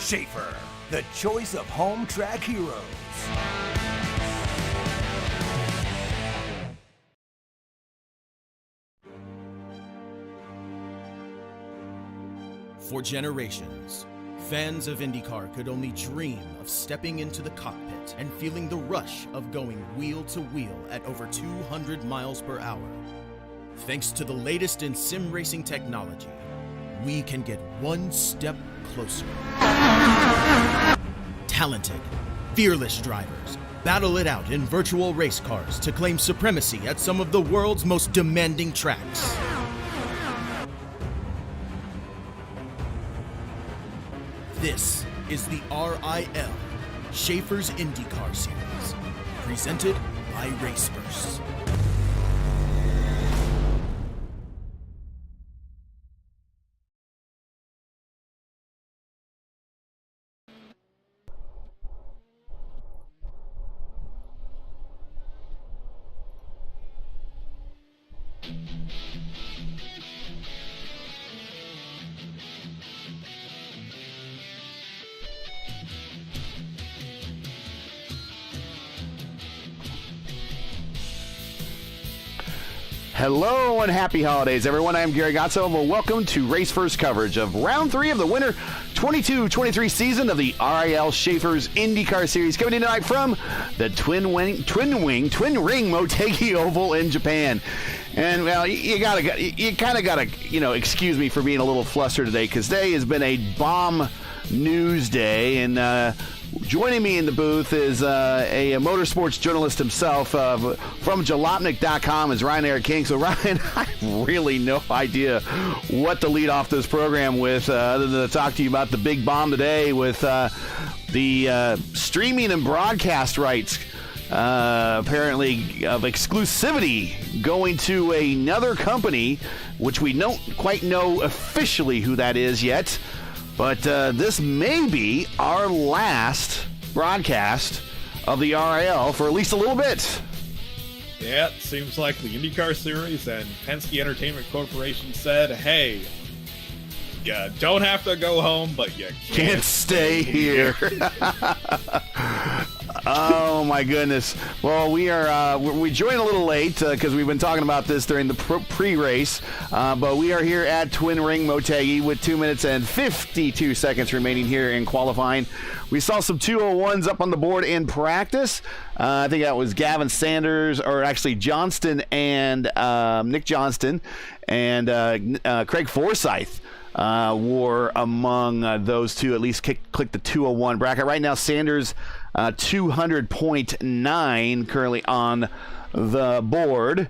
Schaeffer, the choice of home track heroes. For generations, fans of IndyCar could only dream of stepping into the cockpit and feeling the rush of going wheel to wheel at over 200 miles per hour. Thanks to the latest in sim racing technology, we can get one step closer. Talented, fearless drivers battle it out in virtual race cars to claim supremacy at some of the world's most demanding tracks. This is the RIL, Schaeffer's IndyCar Series, presented by RaceBurst. Hello and happy holidays, everyone. I'm Gary Gotzo, and welcome to Race First coverage of Round 3 of the winter 22-23 season of the RIL Schaeffer's IndyCar Series, coming in tonight from the Twin Ring Motegi Oval in Japan. And well, you kind of gotta, excuse me for being a little flustered today, because today has been a bomb news day, and joining me in the booth is a motorsports journalist himself from Jalopnik.com is Ryan Eric King. So, Ryan, I have really no idea what to lead off this program with other than to talk to you about the big bomb today with the streaming and broadcast rights, apparently, of exclusivity going to another company, which we don't quite know officially who that is yet. But this may be our last broadcast of the RIL for at least a little bit. Yeah, it seems like the IndyCar Series and Penske Entertainment Corporation said, hey, you don't have to go home, but you can't stay here. Oh, my goodness. Well, we joined a little late because we've been talking about this during the pre-race, but we are here at Twin Ring Motegi with 2 minutes and 52 seconds remaining here in qualifying. We saw some 201s up on the board in practice. I think that was Gavin Sanders, or actually Johnston and Nick Johnston and Craig Forsyth. Were among those two, at least click the 201 bracket. Right now, Sanders 200.9 currently on the board.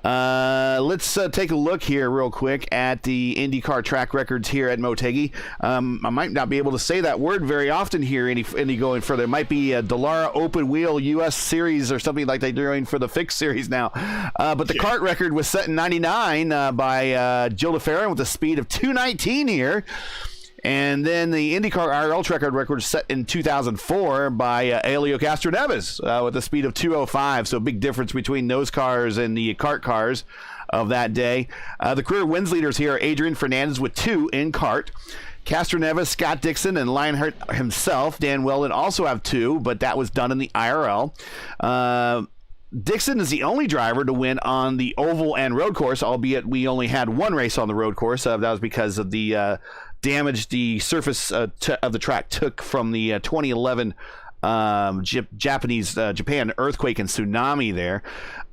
Let's take a look here real quick at the IndyCar track records here at Motegi. I might not be able to say that word very often here any going further. It might be a Dallara Open Wheel US Series or something like they're doing for the Fixed Series now. But the kart record was set in 99 by Jill DeFerrin with a speed of 219 here. And then the IndyCar RL track record was set in 2004 by Helio Castroneves with a speed of 205. So a big difference between those cars and the kart cars of that day. The career wins leaders here are Adrian Fernandez with 2 in kart. Castroneves, Scott Dixon, and Lionheart himself, Dan Weldon, also have 2, but that was done in the IRL. Dixon is the only driver to win on the oval and road course, albeit we only had 1 race on the road course. That was because of the damage the surface of the track took from the 2011 Japan earthquake and tsunami there.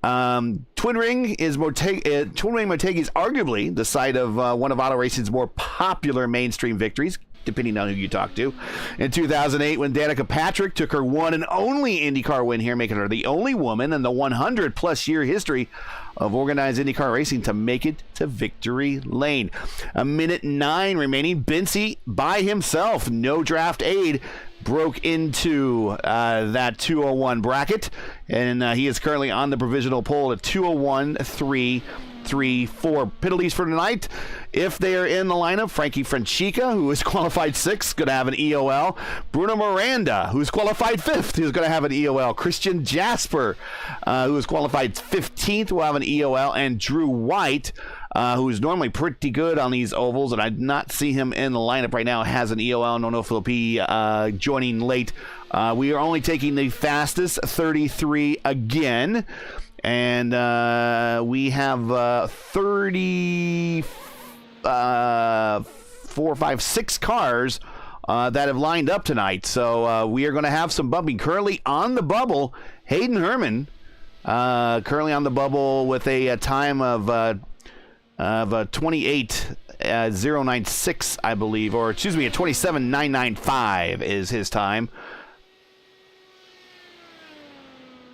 Twin Ring Motegi is arguably the site of one of auto racing's more popular mainstream victories, depending on who you talk to. In 2008, when Danica Patrick took her one and only IndyCar win here, making her the only woman in the 100-plus year history of organized IndyCar racing to make it to victory lane. A minute 9 remaining. Bincy by himself, no draft aid, broke into that 201 bracket, and he is currently on the provisional pole at 201.334. Penalties for tonight, if they are in the lineup: Frankie Francica, who is qualified 6th, going to have an EOL. Bruno Miranda, who's qualified 5th, who's going to have an EOL. Christian Jasper, who is qualified 15th, will have an EOL. And Drew White, who's normally pretty good on these ovals, and I did not see him in the lineup right now, has an EOL. I don't know if he'll be joining late. We are only taking the fastest 33 again, and we have 6 cars that have lined up tonight. So we are going to have some bumping. Currently on the bubble, Hayden Herman, currently on the bubble with a time of 28.096, I believe, or excuse me, a 27.995 is his time.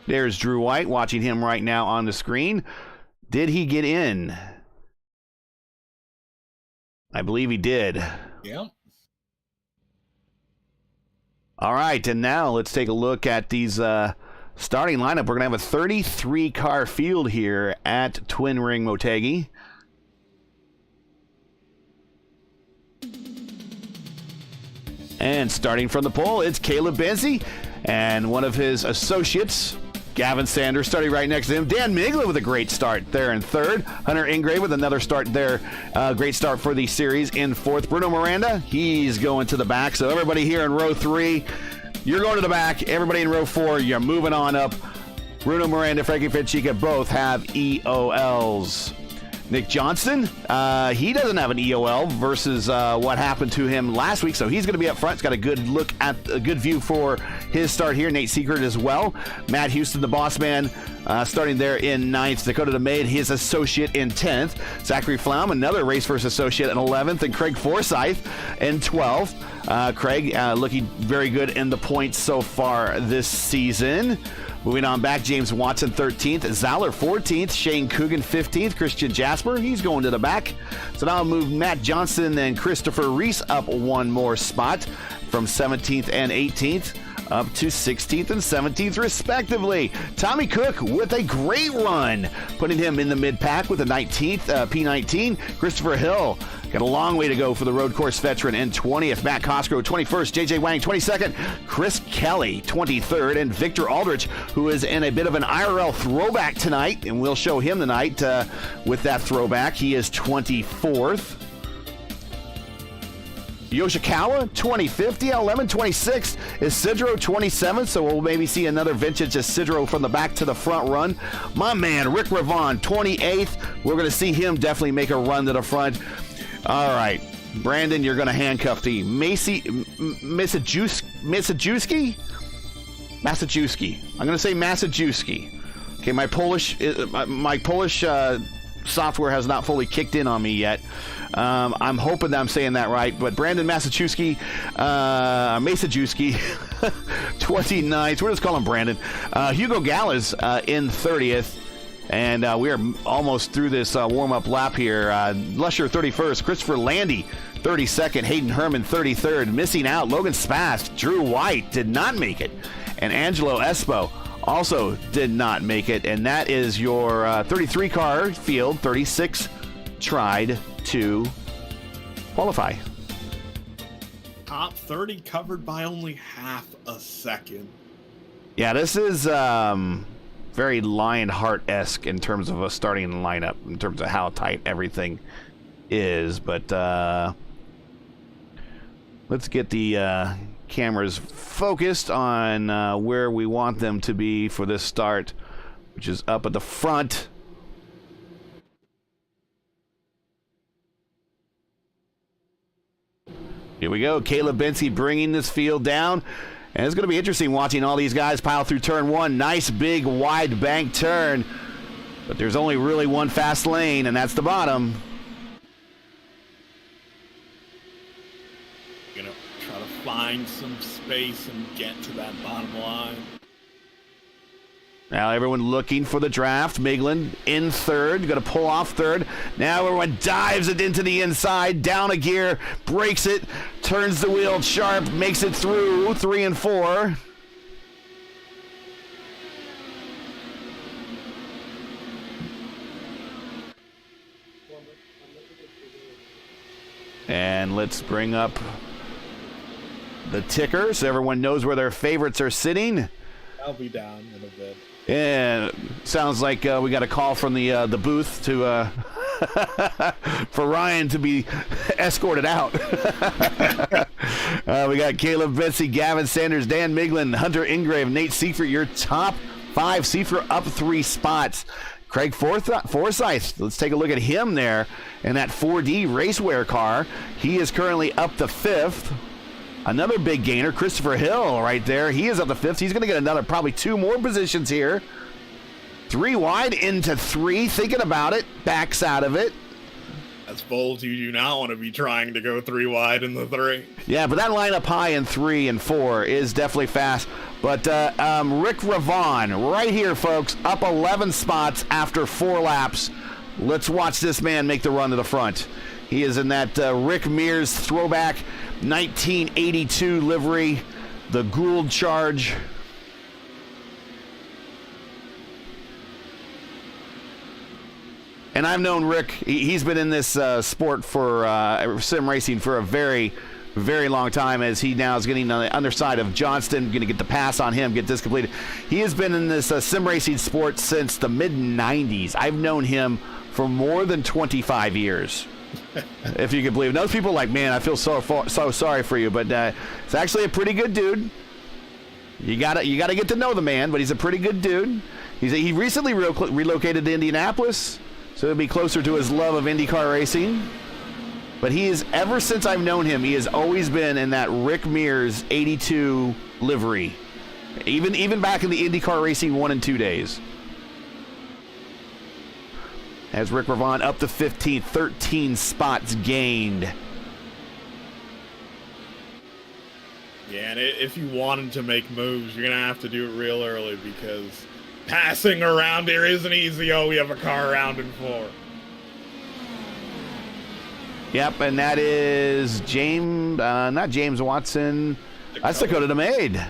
There's Drew White, watching him right now on the screen. Did he get in? I believe he did. Yeah. All right, and now let's take a look at these starting lineup. We're going to have a 33-car field here at Twin Ring Motegi. And starting from the pole, it's Caleb Benzie and one of his associates, Gavin Sanders, starting right next to him. Dan Migla with a great start there in third. Hunter Ingrave with another start there. Great start for the series in fourth. Bruno Miranda, he's going to the back. So everybody here in row 3, you're going to the back. Everybody in row 4, you're moving on up. Bruno Miranda, Frankie Fitchica both have EOLs. Nick Johnston, he doesn't have an EOL versus what happened to him last week, so he's going to be up front. He's got a good look at a good view for his start here. Nate Secret as well. Matt Houston, the boss man, starting there in 9th. Dakota DeMaid, his associate, in 10th. Zachary Flaum, another race first associate, in 11th. And Craig Forsyth in 12th. Craig looking very good in the points so far this season. Moving on back, James Watson 13th, Zauler 14th, Shane Coogan 15th, Christian Jasper, he's going to the back. So now I'll move Matt Johnson and Christopher Reese up one more spot from 17th and 18th up to 16th and 17th respectively. Tommy Cook with a great run, putting him in the mid-pack with a 19th, P19. Christopher Hill got a long way to go for the road course veteran in 20th. Matt Cosgrove 21st, JJ Wang 22nd, Chris Kelly 23rd, and Victor Aldrich, who is in a bit of an IRL throwback tonight, and we'll show him tonight with that throwback. He is 24th. Yoshikawa 25th, DL Lemon 26th, Isidro 27th, so we'll maybe see another vintage Isidro from the back to the front run. My man Rick Ravon 28th, we're going to see him definitely make a run to the front. All right, Brandon, you're going to handcuff the Massajuski. I'm going to say Massajuski. Okay, my Polish software has not fully kicked in on me yet. I'm hoping that I'm saying that right, but Brandon Massajuski, 29th. We're just calling him Brandon. Hugo Gallas in 30th. And we are almost through this warm-up lap here. Lusher 31st, Christopher Landy 32nd, Hayden Herman 33rd. Missing out, Logan Spast, Drew White did not make it. And Angelo Espo also did not make it. And that is your 33-car field. 36 tried to qualify. Top 30 covered by only half a second. Yeah, this is very Lionheart-esque in terms of a starting lineup, in terms of how tight everything is. But let's get the cameras focused on where we want them to be for this start, which is up at the front. Here we go. Caleb Benzie bringing this field down. And it's going to be interesting watching all these guys pile through turn 1. Nice, big, wide bank turn. But there's only really one fast lane, and that's the bottom. Gonna try to find some space and get to that bottom line. Now everyone looking for the draft. Miglin in third, going to pull off third. Now everyone dives it into the inside, down a gear, breaks it, turns the wheel sharp, makes it through 3 and 4. And let's bring up the ticker so everyone knows where their favorites are sitting. I'll be down in a bit. And sounds like we got a call from the booth to for Ryan to be escorted out. We got Caleb Betsy, Gavin Sanders, Dan Miglin, Hunter Ingrave, Nate Seifert, your top 5. Seifert up 3 spots. Craig Forsyth, let's take a look at him there in that 4D racewear car. He is currently up to 5th. Another big gainer, Christopher Hill right there. He is up to 5th. He's going to get another probably 2 more positions here. 3 wide into 3, thinking about it, backs out of it. That's bold. You do not want to be trying to go 3 wide in the 3. Yeah, but that lineup high in 3 and 4 is definitely fast. But Rick Ravon right here, folks, up 11 spots after 4 laps. Let's watch this man make the run to the front. He is in that Rick Mears throwback 1982 livery, the Gould Charge. And I've known Rick. He's been in this sport for sim racing for a very, very long time, as he now is getting on the underside of Johnston, going to get the pass on him, get this completed. He has been in this sim racing sport since the mid-90s. I've known him for more than 25 years. If you can believe it. Those people are like, man, I feel so sorry for you, but it's actually a pretty good dude. You gotta get to know the man, but he's a pretty good dude. He recently relocated to Indianapolis, so he'll be closer to his love of IndyCar racing. But he is, ever since I've known him, he has always been in that Rick Mears 82 livery, even back in the IndyCar racing 1 and 2 days. As Rick Ravon up to 15th, 13 spots gained. Yeah, and if you wanted to make moves, you're going to have to do it real early, because passing around here isn't easy. Oh, we have a car around in 4. Yep, and that is James, not James Watson. That's Dakota DeMade.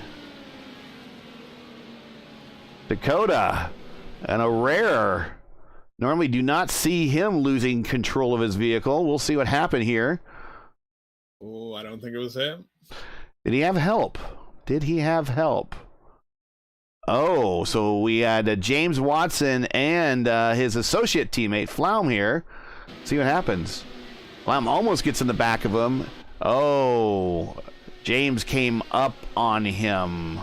Dakota, and a rare. Normally do not see him losing control of his vehicle. We'll see what happened here. Oh, I don't think it was him. Did he have help? Did he have help? Oh, so we had James Watson and his associate teammate, Flaum, here. See what happens. Flaum almost gets in the back of him. Oh, James came up on him.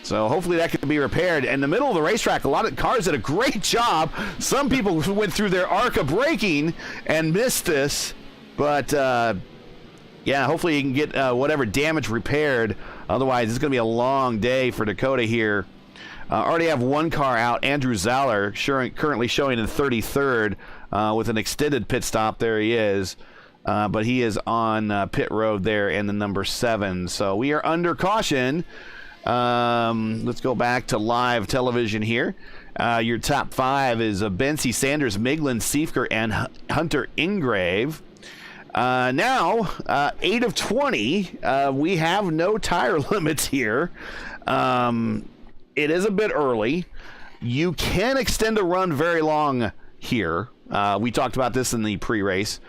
So hopefully that can be repaired. In the middle of the racetrack, a lot of cars did a great job. Some people went through their arc of braking and missed this. But, yeah, hopefully you can get whatever damage repaired. Otherwise, it's going to be a long day for Dakota here. Already have 1 car out. Andrew Zeller currently showing in 33rd with an extended pit stop. There he is. But he is on pit road there in the number 7. So we are under caution. Let's go back to live television here. Your top 5 is Bency, Sanders, Miglin, Seifert, and Hunter Ingrave. Now, 8 of 20. We have no tire limits here. It is a bit early. You can extend a run very long here. We talked about this in the pre-race.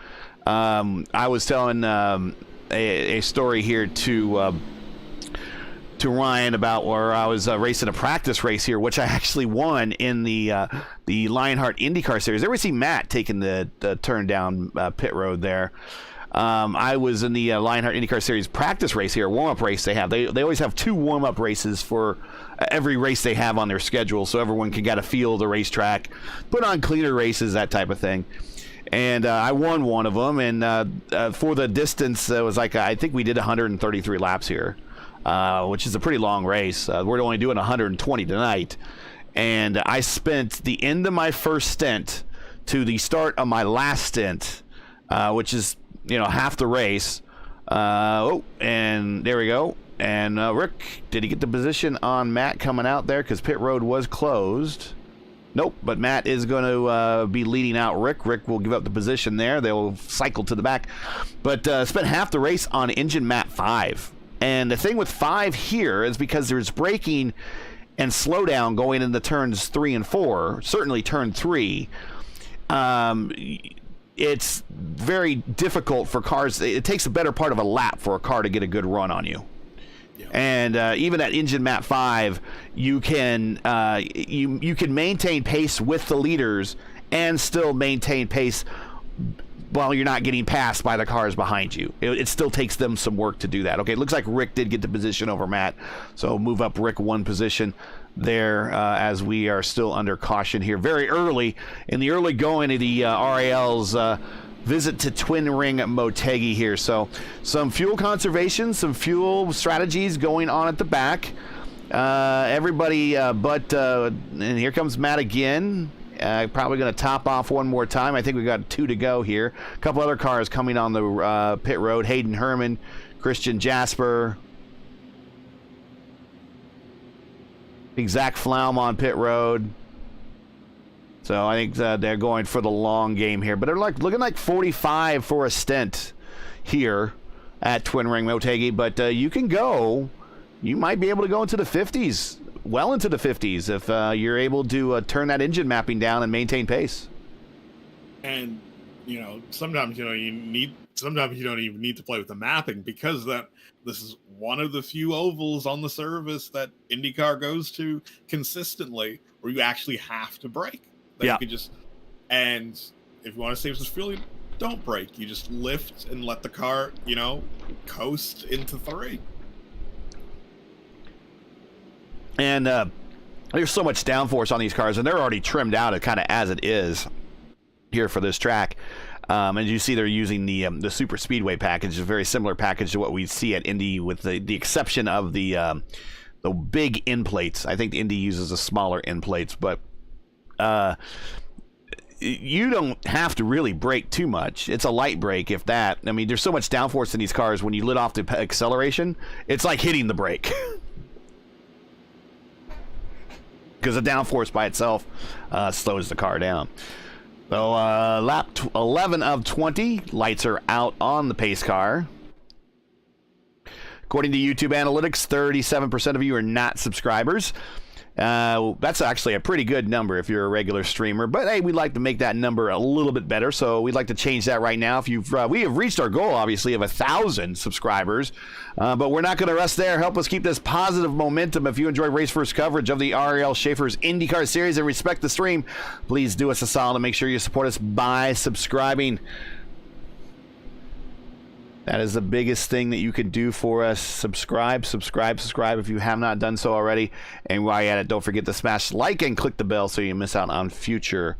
I was telling a story here to Ryan about where I was racing a practice race here, which I actually won in the Lionheart IndyCar Series. Ever see Matt taking the turn down pit road there? I was in the Lionheart IndyCar Series practice race here, warm-up race they have. They always have 2 warm-up races for every race they have on their schedule, so everyone can get a feel of the racetrack, put on cleaner races, that type of thing. And I won one of them, and for the distance, it was like, I think we did 133 laps here. Which is a pretty long race. We're only doing 120 tonight. And I spent the end of my first stint to the start of my last stint, which is, half the race. And there we go. And Rick, did he get the position on Matt coming out there? Because pit road was closed. Nope, but Matt is going to be leading out Rick. Rick will give up the position there. They'll cycle to the back. But spent half the race on engine map 5. And the thing with 5 here is because there's braking and slowdown going into turns 3 and 4, certainly turn 3, it's very difficult for cars. It takes a better part of a lap for a car to get a good run on you. Yeah. And even at engine map 5, you can you can maintain pace with the leaders and still maintain pace while you're not getting passed by the cars behind you. It still takes them some work to do that. Okay, it looks like Rick did get the position over Matt, so move up Rick one position there as we are still under caution here. Very early in the early going of the RIL's visit to Twin Ring Motegi here. So some fuel conservation, some fuel strategies going on at the back. Everybody and here comes Matt again. Probably going to top off one more time. I think we got 2 to go here. A couple other cars coming on the pit road. Hayden Herman, Christian Jasper. Zach Flaum on pit road. So I think they're going for the long game here. But they're looking like 45 for a stint here at Twin Ring Motegi. But you might be able to go into the 50s. Well into the 50s if you're able to turn that engine mapping down and maintain pace. And sometimes you don't even need to play with the mapping, because this is one of the few ovals on the service that IndyCar goes to consistently where you actually have to brake. You could and if you want to save some fuel, you don't brake. You just lift and let the car, coast into 3. And there's so much downforce on these cars, and they're already trimmed out kind of as it is here for this track. And you see they're using the Super Speedway package, a very similar package to what we see at Indy, with the exception of the big end plates. I think the Indy uses the smaller end plates, but you don't have to really brake too much. It's a light brake, if that. I mean, there's so much downforce in these cars. When you let off the acceleration, it's like hitting the brake. Because the downforce by itself slows the car down. So lap 11 of 20, lights are out on the pace car. According to YouTube analytics, 37% of you are not subscribers. That's actually a pretty good number if you're a regular streamer. But hey, we'd like to make that number a little bit better, so we'd like to change that right now. If we have reached our goal, obviously, of 1,000 subscribers, but we're not going to rest there. Help us keep this positive momentum. If you enjoy Race First coverage of the RIL Schaeffer's IndyCar Series and respect the stream, please do us a solid and make sure you support us by subscribing. That is the biggest thing that you can do for us. Subscribe if you have not done so already. And while you're at it, don't forget to smash like and click the bell so you miss out on future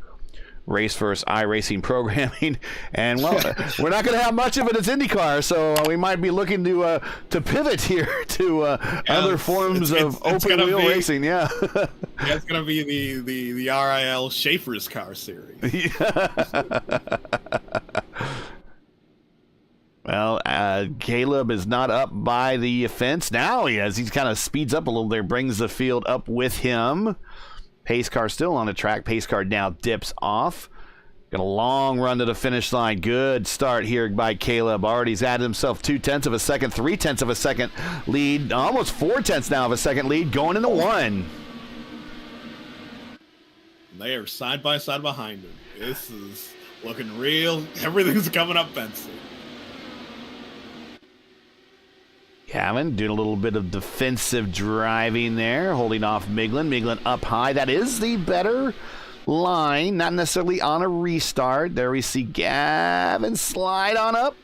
Race First iRacing programming. And well, we're not going to have much of it as IndyCar, so we might be looking to pivot here to other forms of open wheel racing. Yeah, it's going to be the RIL Schaeffer's car series. Well, Caleb is not up by the fence. Now he is. He kind of speeds up a little there, brings the field up with him. Pace car still on the track. Pace car now dips off. Got a long run to the finish line. Good start here by Caleb. Already he's added himself 0.2 of a second, 0.3 of a second lead, almost 0.4 now of a second lead, going into 1. They are side by side behind him. This is looking real. Everything's coming up fancy. Gavin doing a little bit of defensive driving there, holding off Miglin. Miglin up high. That is the better line, not necessarily on a restart. There we see Gavin slide on up.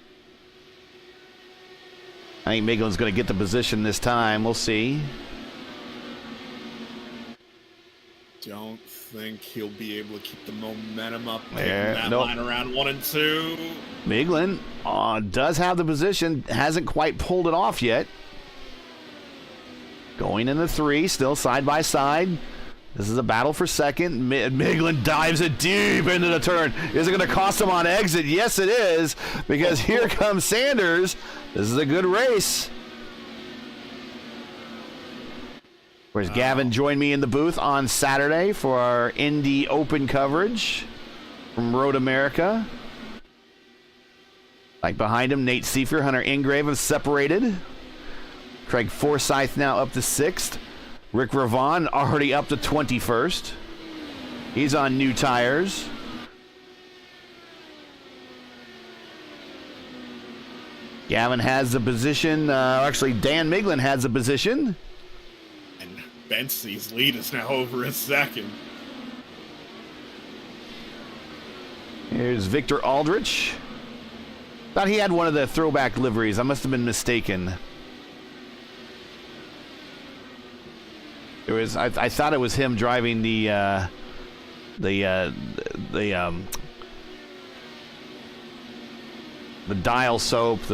I think Miglin's going to get the position this time. We'll see. Don't think he'll be able to keep the momentum up there. That line around 1 and 2. Miglin does have the position, hasn't quite pulled it off yet. Going into 3, still side by side. This is a battle for second. Miglin dives it deep into the turn. Is it going to cost him on exit? Yes, it is, because here comes Sanders. This is a good race. Whereas Gavin joined me in the booth on Saturday for our Indy Open coverage from Road America. Like behind him, Nate Seifer, Hunter Ingrave have separated. Craig Forsyth now up to 6th. Rick Ravon already up to 21st. He's on new tires. Gavin has the position. Actually, Dan Miglin has the position. Bensey's lead is now over a second. Here's Victor Aldrich. Thought he had one of the throwback liveries. I must have been mistaken. I thought it was him driving the dial soap.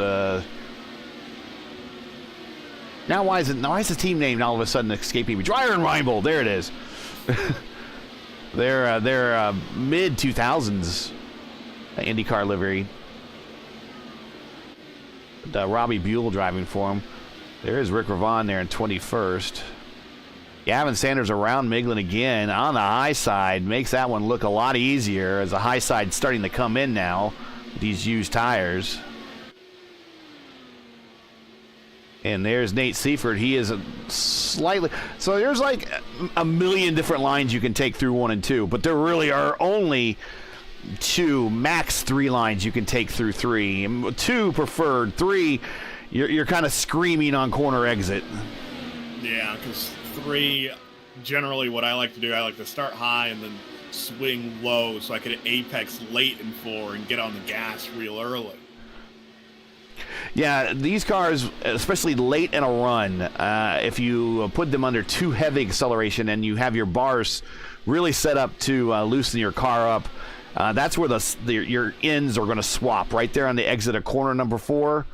Now why is the team name all of a sudden escaping me? Dreyer and Reinbold. There it is. They're mid 2000s IndyCar livery. Robbie Buell driving for him. There's Rick Ravon there in 21st. Gavin Sanders around Miglin again on the high side. Makes that one look a lot easier as the high side's starting to come in now with these used tires. And there's Nate Seifert. He is slightly... So there's like a million different lines you can take through 1 and 2, but there really are only 2, max 3 lines you can take through 3. 2 preferred. 3, you're kind of screaming on corner exit. Yeah, because 3, generally what I like to do, I like to start high and then swing low so I can apex late in 4 and get on the gas real early. Yeah, these cars, especially late in a run, if you put them under too heavy acceleration and you have your bars really set up to loosen your car up, that's where your ends are going to swap right there on the exit of corner number 4.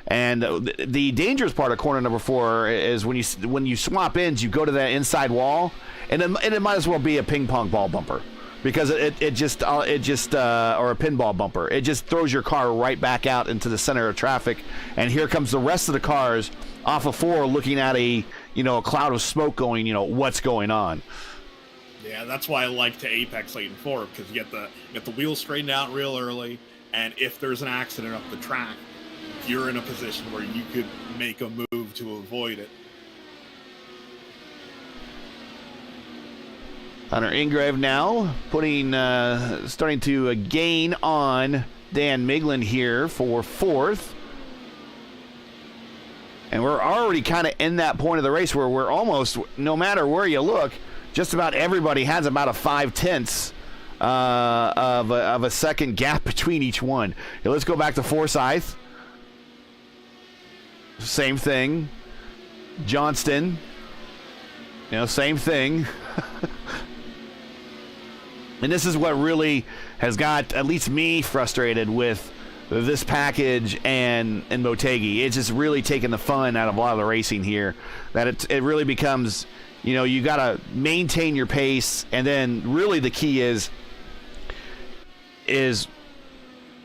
And the dangerous part of corner number 4 is when you swap ends, you go to that inside wall, and it might as well be a ping pong ball bumper. Because it just or a pinball bumper. It just throws your car right back out into the center of traffic, and here comes the rest of the cars off of 4 looking at a cloud of smoke going, what's going on. Yeah, that's why I like to apex late in 4, because you get the wheels straightened out real early, and if there's an accident up the track, you're in a position where you could make a move to avoid it. Hunter Ingrave now starting to gain on Dan Miglin here for 4th. And we're already kind of in that point of the race where we're almost, no matter where you look, just about everybody has about a 5/10 of a second gap between each one. Now let's go back to Forsyth. Same thing. Johnston. Same thing. And this is what really has got at least me frustrated with this package and Motegi. It's just really taken the fun out of a lot of the racing here. That it really becomes, you got to maintain your pace, and then really the key is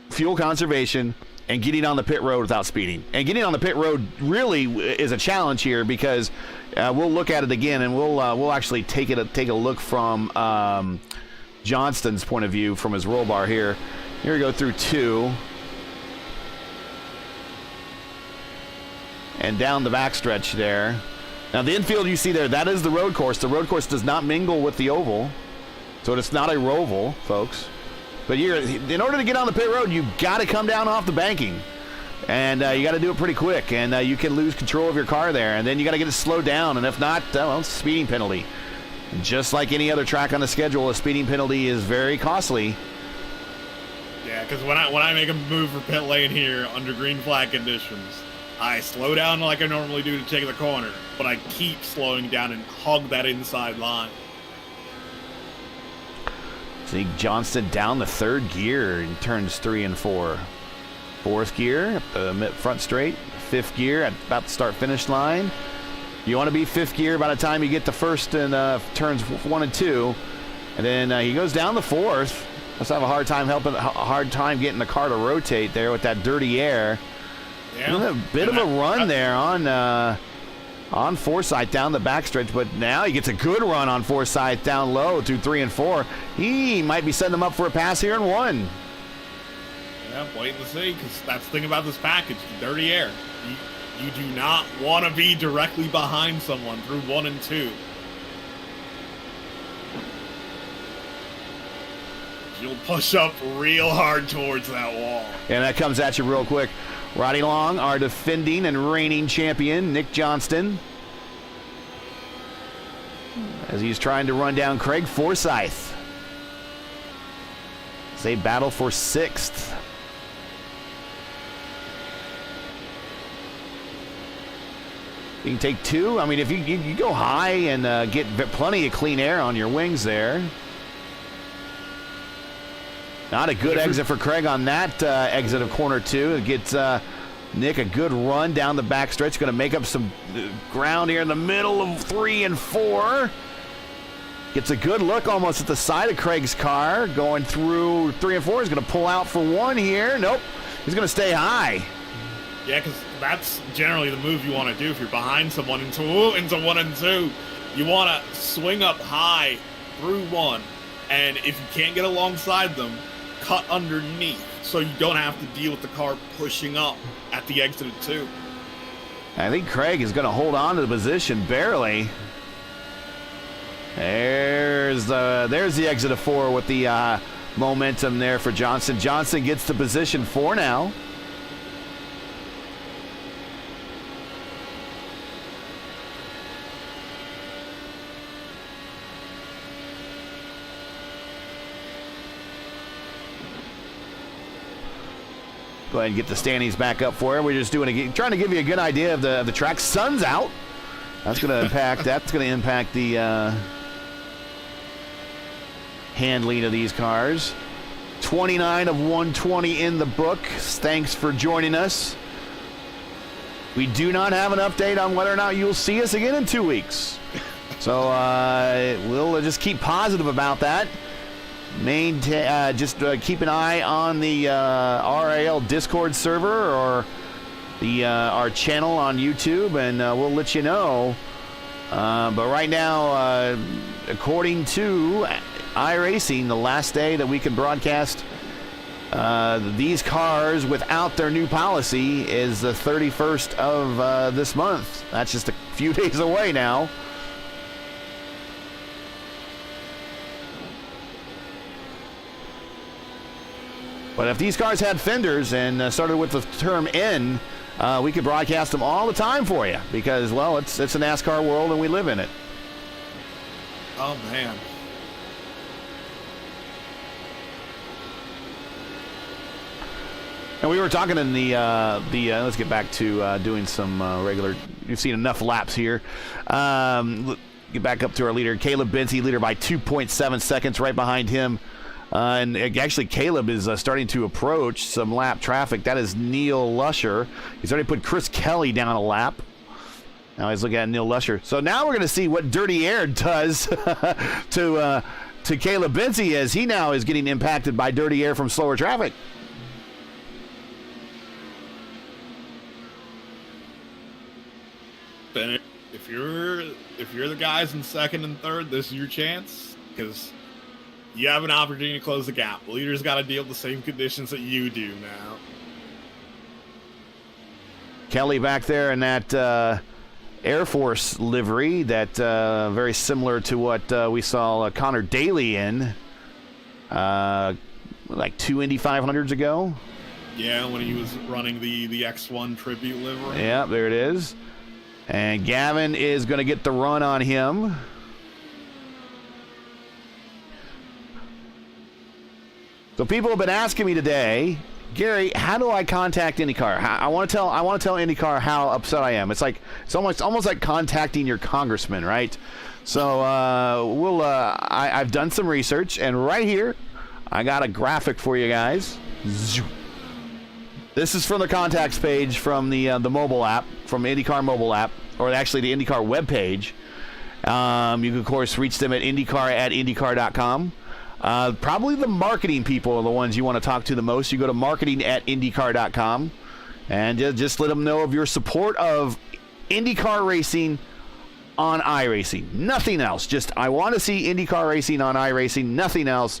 fuel conservation and getting on the pit road without speeding. And getting on the pit road really is a challenge here, because we'll look at it again, and we'll actually take a look from Johnston's point of view from his roll bar here. Here we go through 2. And down the backstretch there. Now the infield you see there, that is the road course. The road course does not mingle with the oval. So it's not a roval, folks. But in order to get on the pit road, you've got to come down off the banking. And you got to do it pretty quick. And you can lose control of your car there. And then you got to get it slowed down. And if not, it's a speeding penalty. Just like any other track on the schedule, a speeding penalty is very costly. Yeah, because when I make a move for pit lane here under green flag conditions, I slow down like I normally do to take the corner, but I keep slowing down and hug that inside line. See Johnston down the 3rd gear in turns 3 and 4. 4th gear up the front straight. 5th gear at about the start-finish line. You want to be 5th gear by the time you get to 1st and turns 1 and 2, and then he goes down the 4th. Let's have a hard time getting the car to rotate there with that dirty air. Yeah, a bit of a run there on Forsyth down the backstretch, but now he gets a good run on Forsyth down low to 3 and 4. He might be setting him up for a pass here in 1. Yeah, waiting to see, because that's the thing about this package, the dirty air. You do not want to be directly behind someone through 1 and 2. You'll push up real hard towards that wall. And that comes at you real quick. Riding along, our defending and reigning champion, Nick Johnston, as he's trying to run down Craig Forsyth. They battle for 6th. You can take 2. I mean, if you go high and get plenty of clean air on your wings there. Not a good exit for Craig on that exit of corner 2. It gets Nick a good run down the back stretch. Going to make up some ground here in the middle of 3 and 4. Gets a good look almost at the side of Craig's car. Going through 3 and 4. He's going to pull out for 1 here. Nope. He's going to stay high. Yeah, because that's generally the move you want to do if you're behind someone into 1 and 2. You want to swing up high through 1, and if you can't get alongside them, cut underneath so you don't have to deal with the car pushing up at the exit of 2. I think Craig is going to hold on to the position barely. There's the exit of 4 with the momentum there for Johnson. Johnson gets to position 4 now. Go ahead and get the standings back up for you. We're just trying to give you a good idea of the track. Sun's out. That's going to impact. That's going to impact the handling of these cars. 29 of 120 in the book. Thanks for joining us. We do not have an update on whether or not you'll see us again in 2 weeks. So we'll just keep positive about that. Just keep an eye on the RIL Discord server or our channel on YouTube, and we'll let you know. But right now, according to iRacing, the last day that we can broadcast these cars without their new policy is the 31st of this month. That's just a few days away now. But if these cars had fenders and started with the term N, we could broadcast them all the time for you because, well, it's a NASCAR world and we live in it. Oh, man. And we were talking in the let's get back to doing some regular. You've seen enough laps here. Get back up to our leader, Caleb Benzie, leader by 2.7 seconds, right behind him. And actually, Caleb is starting to approach some lap traffic. That is Neil Lusher. He's already put Chris Kelly down a lap. Now he's looking at Neil Lusher. So now we're going to see what Dirty Air does to Caleb Benzie as he now is getting impacted by Dirty Air from slower traffic. Then if you're the guys in 2nd and 3rd, this is your chance because you have an opportunity to close the gap. The leader's got to deal with the same conditions that you do now. Kelly back there in that Air Force livery, that very similar to what we saw Connor Daly in like 2 Indy 500s ago. Yeah, when he was running the X1 tribute livery. Yeah, there it is. And Gavin is going to get the run on him. So people have been asking me today, Gary, how do I contact IndyCar? I want to tell IndyCar how upset I am. It's almost like contacting your congressman, right? So I've done some research, and right here I got a graphic for you guys. This is from the contacts page from the mobile app, from IndyCar mobile app, or actually the IndyCar webpage. You can of course reach them at IndyCar@IndyCar.com. Probably the marketing people are the ones you want to talk to the most. You go to marketing@IndyCar.com and just let them know of your support of IndyCar racing on iRacing. Nothing else. Just I want to see IndyCar racing on iRacing. Nothing else.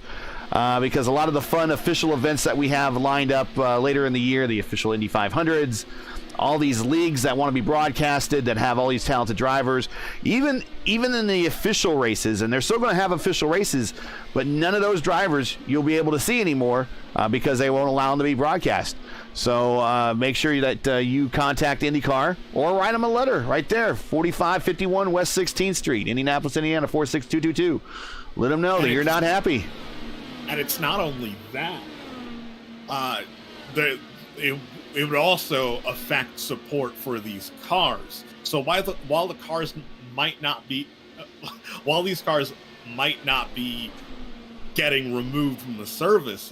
Because a lot of the fun official events that we have lined up later in the year, the official Indy 500s, all these leagues that want to be broadcasted that have all these talented drivers, even in the official races, and they're still going to have official races, but none of those drivers you'll be able to see anymore because they won't allow them to be broadcast. So make sure that you contact IndyCar or write them a letter right there, 4551 West 16th Street, Indianapolis, Indiana, 46222. Let them know that you're not happy. And it's not only that. It would also affect support for these cars. So while the cars might not be, while these cars might not be getting removed from the service,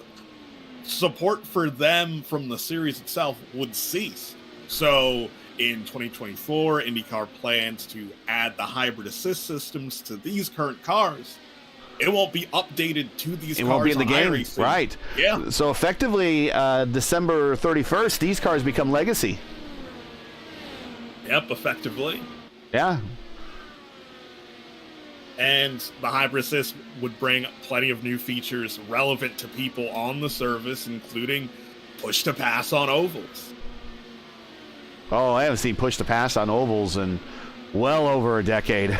support for them from the series itself would cease. So in 2024, IndyCar plans to add the hybrid assist systems to these current cars. It won't be updated to these cars. It won't be in the game, iRacing. Right? Yeah. So effectively, December 31st, these cars become legacy. Yep, effectively. Yeah. And the hybrid assist would bring plenty of new features relevant to people on the service, including push to pass on ovals. Oh, I haven't seen push to pass on ovals in well over a decade.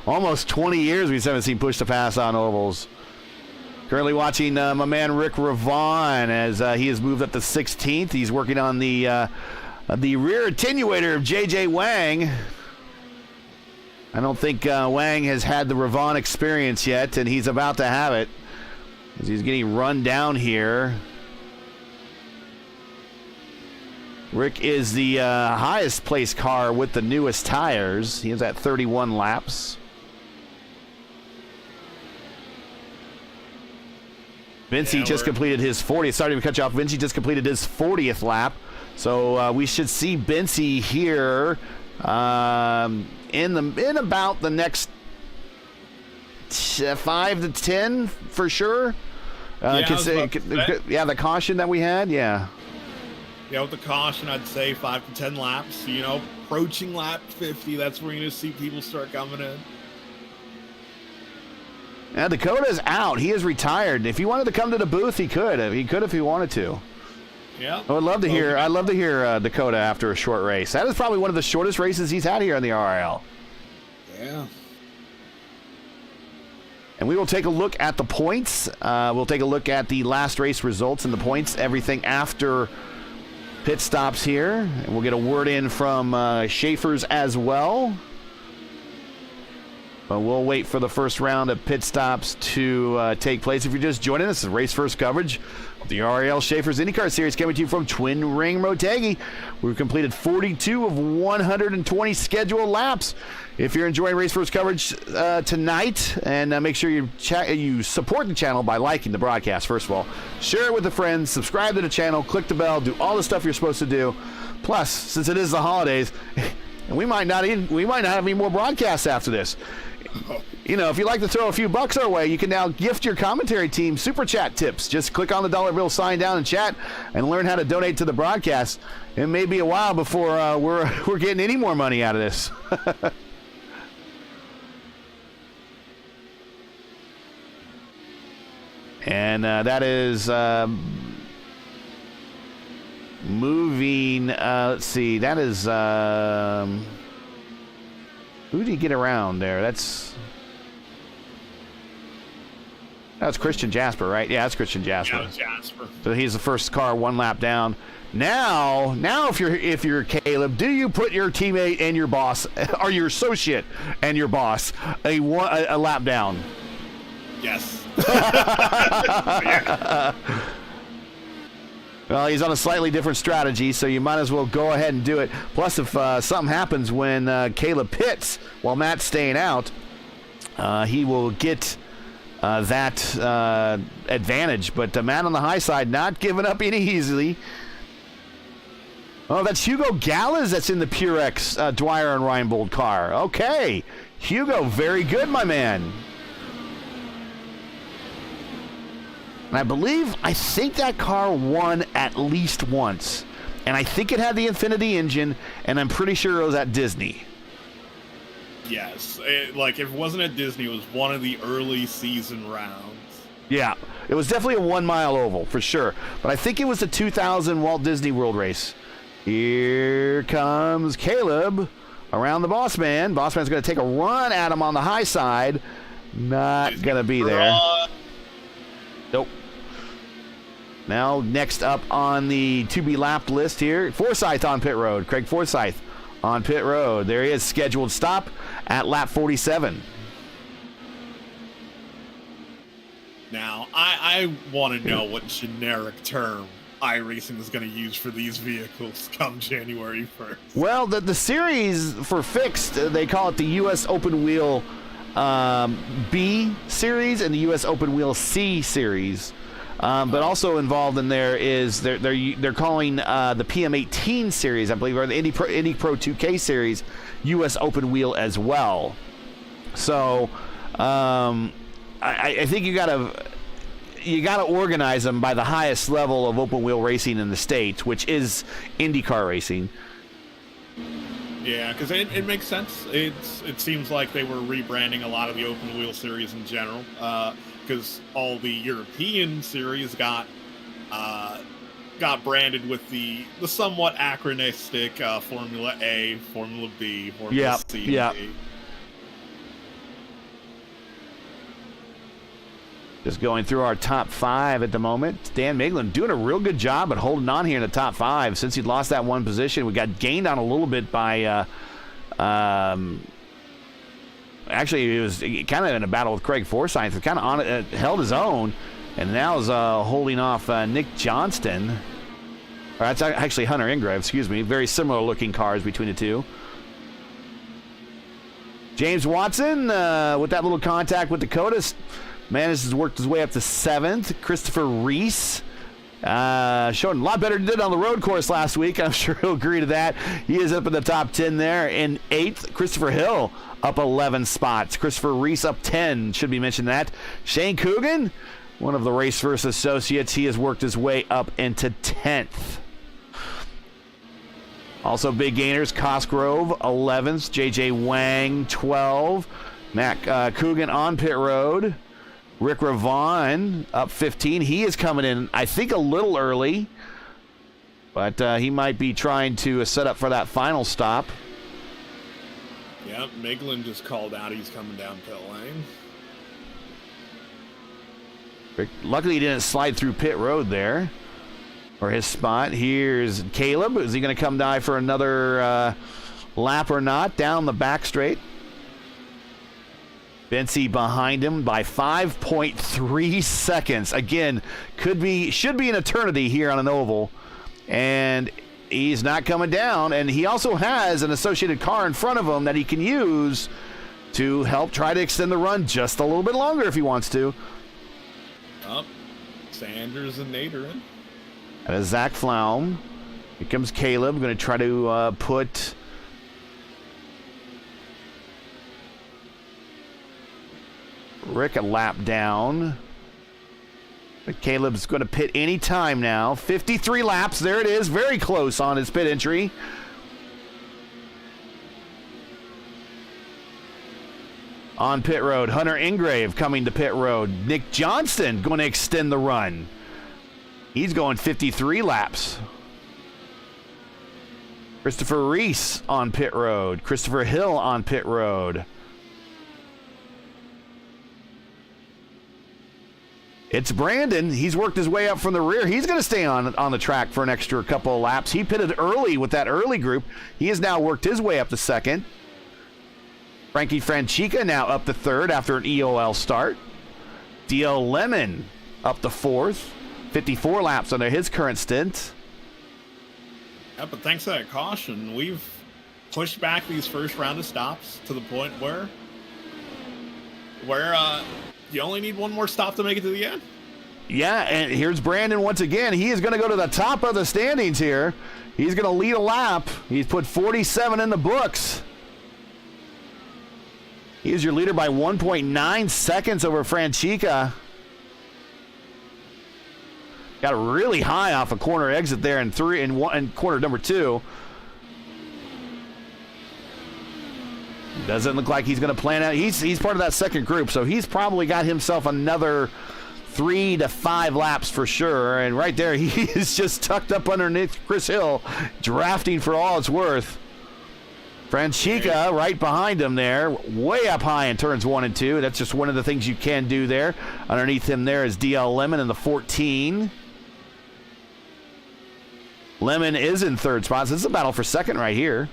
Almost 20 years we haven't seen push to pass on ovals. Currently watching my man Rick Ravon as he has moved up to 16th. He's working on the rear attenuator of J.J. Wang. I don't think Wang has had the Ravon experience yet, and he's about to have it as he's getting run down here. Rick is the highest placed car with the newest tires. He is at 31 laps. Vinci just completed his 40th. Sorry to cut you off. Vinci just completed his 40th lap. So we should see Vinci here in about the next 5 to 10 for sure. The caution that we had, yeah. Yeah, with the caution, I'd say 5 to 10 laps. You know, approaching lap 50, that's where you're going to see people start coming in. Now Dakota's out. He is retired. If he wanted to come to the booth, he could. He could if he wanted to. Yeah. I would love to hear. I'd love to hear Dakota after a short race. That is probably one of the shortest races he's had here in the RIL. Yeah. And we will take a look at the points. We'll take a look at the last race results and the points. Everything after pit stops here. And we'll get a word in from Schaeffer's as well. But we'll wait for the first round of pit stops to take place. If you're just joining us, this is race first coverage of the RIL Schaeffer's IndyCar Series coming to you from Twin Ring Motegi. We've completed 42 of 120 scheduled laps. If you're enjoying race first coverage tonight, and make sure you support the channel by liking the broadcast, first of all. Share it with a friend, subscribe to the channel, click the bell, do all the stuff you're supposed to do. Plus, since it is the holidays, we might not have any more broadcasts after this. You know, if you'd like to throw a few bucks our way, you can now gift your commentary team super chat tips. Just click on the dollar bill sign down in chat and learn how to donate to the broadcast. It may be a while before we're getting any more money out of this. And that is moving. Let's see. That is. Who did he get around there? That's Christian Jasper, right? Yeah, that's Christian Jasper. Yeah, Jasper. So he's the first car one lap down. Now, if you're Caleb, do you put your teammate and your boss, or your associate and your boss, a lap down? Yes. Well, he's on a slightly different strategy, so you might as well go ahead and do it. Plus, if something happens when Caleb pits while Matt's staying out, he will get that advantage. But Matt on the high side, not giving up any easily. Oh, that's Hugo Gallas that's in the Purex Dwyer and Reinbold car. Okay. Hugo, very good, my man. And I think that car won at least once. And I think it had the Infinity engine, and I'm pretty sure it was at Disney. Yes. If it wasn't at Disney, it was one of the early season rounds. Yeah. It was definitely a 1 mile oval, for sure. But I think it was the 2000 Walt Disney World race. Here comes Caleb around the boss man. Boss man's going to take a run at him on the high side. Not going to be there. Nope. Now, next up on the to-be-lapped list here, Forsyth on pit road. Craig Forsyth on pit road. There he is, scheduled stop at lap 47. I want to know what generic term iRacing is going to use for these vehicles come January 1st. Well, the series for fixed, they call it the U.S. Open Wheel B series and the U.S. Open Wheel C series. But also involved in there is they're calling the PM18 series, I believe, or the Indy Pro 2K series, U.S. Open Wheel as well. So I think you gotta organize them by the highest level of open wheel racing in the States, which is IndyCar racing. Yeah, because it makes sense. It seems like they were rebranding a lot of the open wheel series in general, because all the European series got branded with the somewhat anachronistic Formula A, Formula B, Formula C. Yeah. Just going through our top 5 at the moment. Dan Miglin doing a real good job at holding on here in the top 5. Since he'd lost that one position, we got gained on a little bit by actually, he was kind of in a battle with Craig Forsyth. Kind of on it, held his own, and now is holding off Nick Johnston. Or that's actually Hunter Ingrave, excuse me. Very similar looking cars between the two. James Watson, with that little contact with Dakotas, has worked his way up to 7th. Christopher Reese, showing a lot better than he did on the road course last week. I'm sure he'll agree to that. He is up in the top 10 there. In 8th, Christopher Hill up 11 spots. Christopher Reese up 10. Should be mentioned that. Shane Coogan, one of the Raceverse associates, he has worked his way up into 10th. Also big gainers, Cosgrove 11th. JJ Wang 12. Matt Coogan on pit road. Rick Ravon up 15. He is coming in, I think, a little early, but he might be trying to set up for that final stop. Yep, Miglin just called out he's coming down pit lane. Rick, luckily he didn't slide through pit road there, or his spot. Here's Caleb. Is he going to come down for another lap or not? Down the back straight. Bency behind him by 5.3 seconds. Again, should be an eternity here on an oval. And he's not coming down. And he also has an associated car in front of him that he can use to help try to extend the run just a little bit longer if he wants to. Up, Sanders and Nate are in. That is Zach Flaum. Here comes Caleb. Going to try to put Rick a lap down. But Caleb's going to pit any time now. 53 laps. There it is. Very close on his pit entry. On pit road, Hunter Ingrave coming to pit road. Nick Johnston going to extend the run. He's going 53 laps. Christopher Reese on pit road. Christopher Hill on pit road. It's Brandon. He's worked his way up from the rear. He's going to stay on the track for an extra couple of laps. He pitted early with that early group. He has now worked his way up to 2nd. Frankie Franchica now up to 3rd after an EOL start. DL Lemon up to 4th. 54 laps under his current stint. Yeah, but thanks to that caution, we've pushed back these first round of stops to the point where you only need one more stop to make it to the end. Yeah, and here's Brandon once again. He is going to go to the top of the standings here. He's going to lead a lap. He's put 47 in the books. He is your leader by 1.9 seconds over Franchica. Got really high off a corner exit there in corner number 2. Doesn't look like he's going to plan out. He's part of that second group, so he's probably got himself another 3 to 5 laps for sure. And right there, he is just tucked up underneath Chris Hill, drafting for all it's worth. Franchica right behind him there, way up high in turns 1 and 2. That's just one of the things you can do there. Underneath him there is DL Lemon in the 14. Lemon is in 3rd spot. So this is a battle for 2nd right here.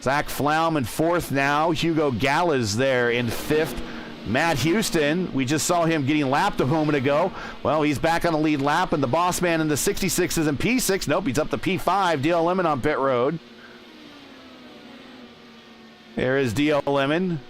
Zach Flaum in 4th now. Hugo Gallas there in 5th. Matt Houston, we just saw him getting lapped a moment ago. Well, he's back on the lead lap, and the boss man in the 66 is in P6. Nope, he's up to P5. DL Lemon on pit road. There is DL Lemon.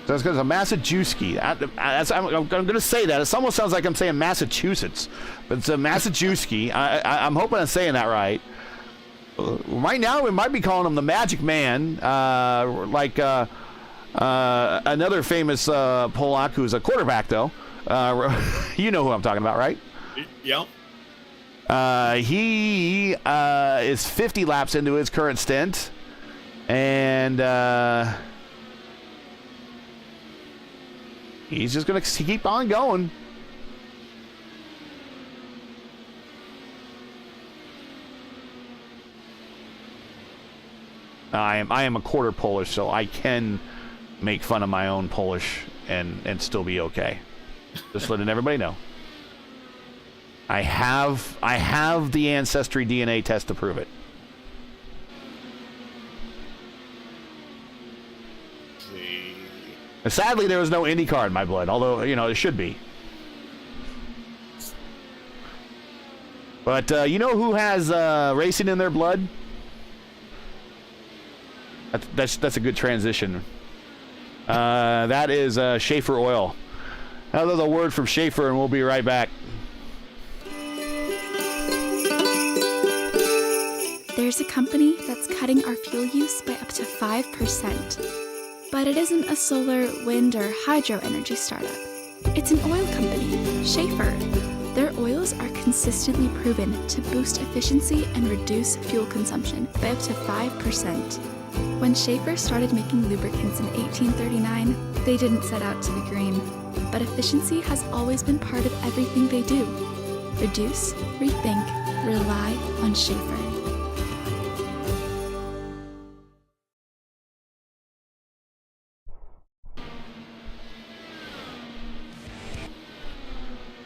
So it's because of Massachusetts. I'm going to say that. It almost sounds like I'm saying Massachusetts, but it's a Massachusetts. I'm hoping I'm saying that right. Right now, we might be calling him the Magic Man, like another famous Polak who's a quarterback, though. You know who I'm talking about, right? Yep. He is 50 laps into his current stint, and he's just going to keep on going. I am a quarter Polish, so I can make fun of my own Polish and still be okay. Just letting everybody know. I have the ancestry DNA test to prove it. And sadly, there was no IndyCar in my blood, although, you know, it should be. But you know who has racing in their blood? That's a good transition. That is Schaeffer Oil. Another word from Schaeffer, and we'll be right back. There's a company that's cutting our fuel use by up to 5%. But it isn't a solar, wind, or hydro energy startup. It's an oil company, Schaeffer. Their oils are consistently proven to boost efficiency and reduce fuel consumption by up to 5%. When Schaeffer started making lubricants in 1839, they didn't set out to be green. But efficiency has always been part of everything they do. Reduce, rethink, rely on Schaeffer.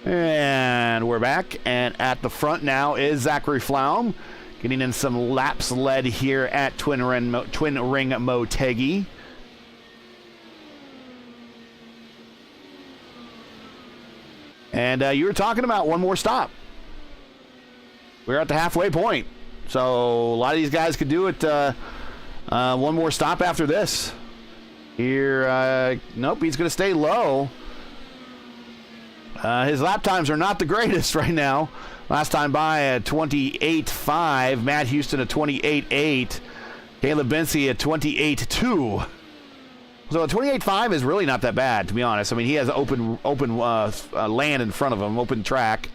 And we're back, and at the front now is Zachary Flaum, getting in some laps led here at Twin Ring Motegi. And you were talking about one more stop. We're at the halfway point, so a lot of these guys could do it one more stop after this. Here, nope, he's going to stay low. His lap times are not the greatest right now. Last time by at 28.5. Matt Houston at 28.8. Caleb Bency at 28.2. So a 28.5 is really not that bad, to be honest. I mean, he has open land in front of him, open track.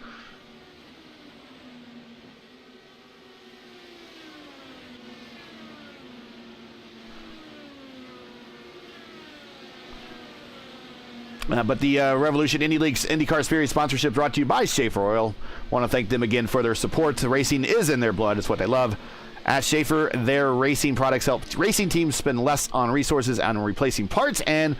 But the Revolution Indy League's IndyCar Series sponsorship brought to you by Schaeffer Oil. Want to thank them again for their support. The racing is in their blood. It's what they love. At Schaeffer, their racing products help racing teams spend less on resources on replacing parts and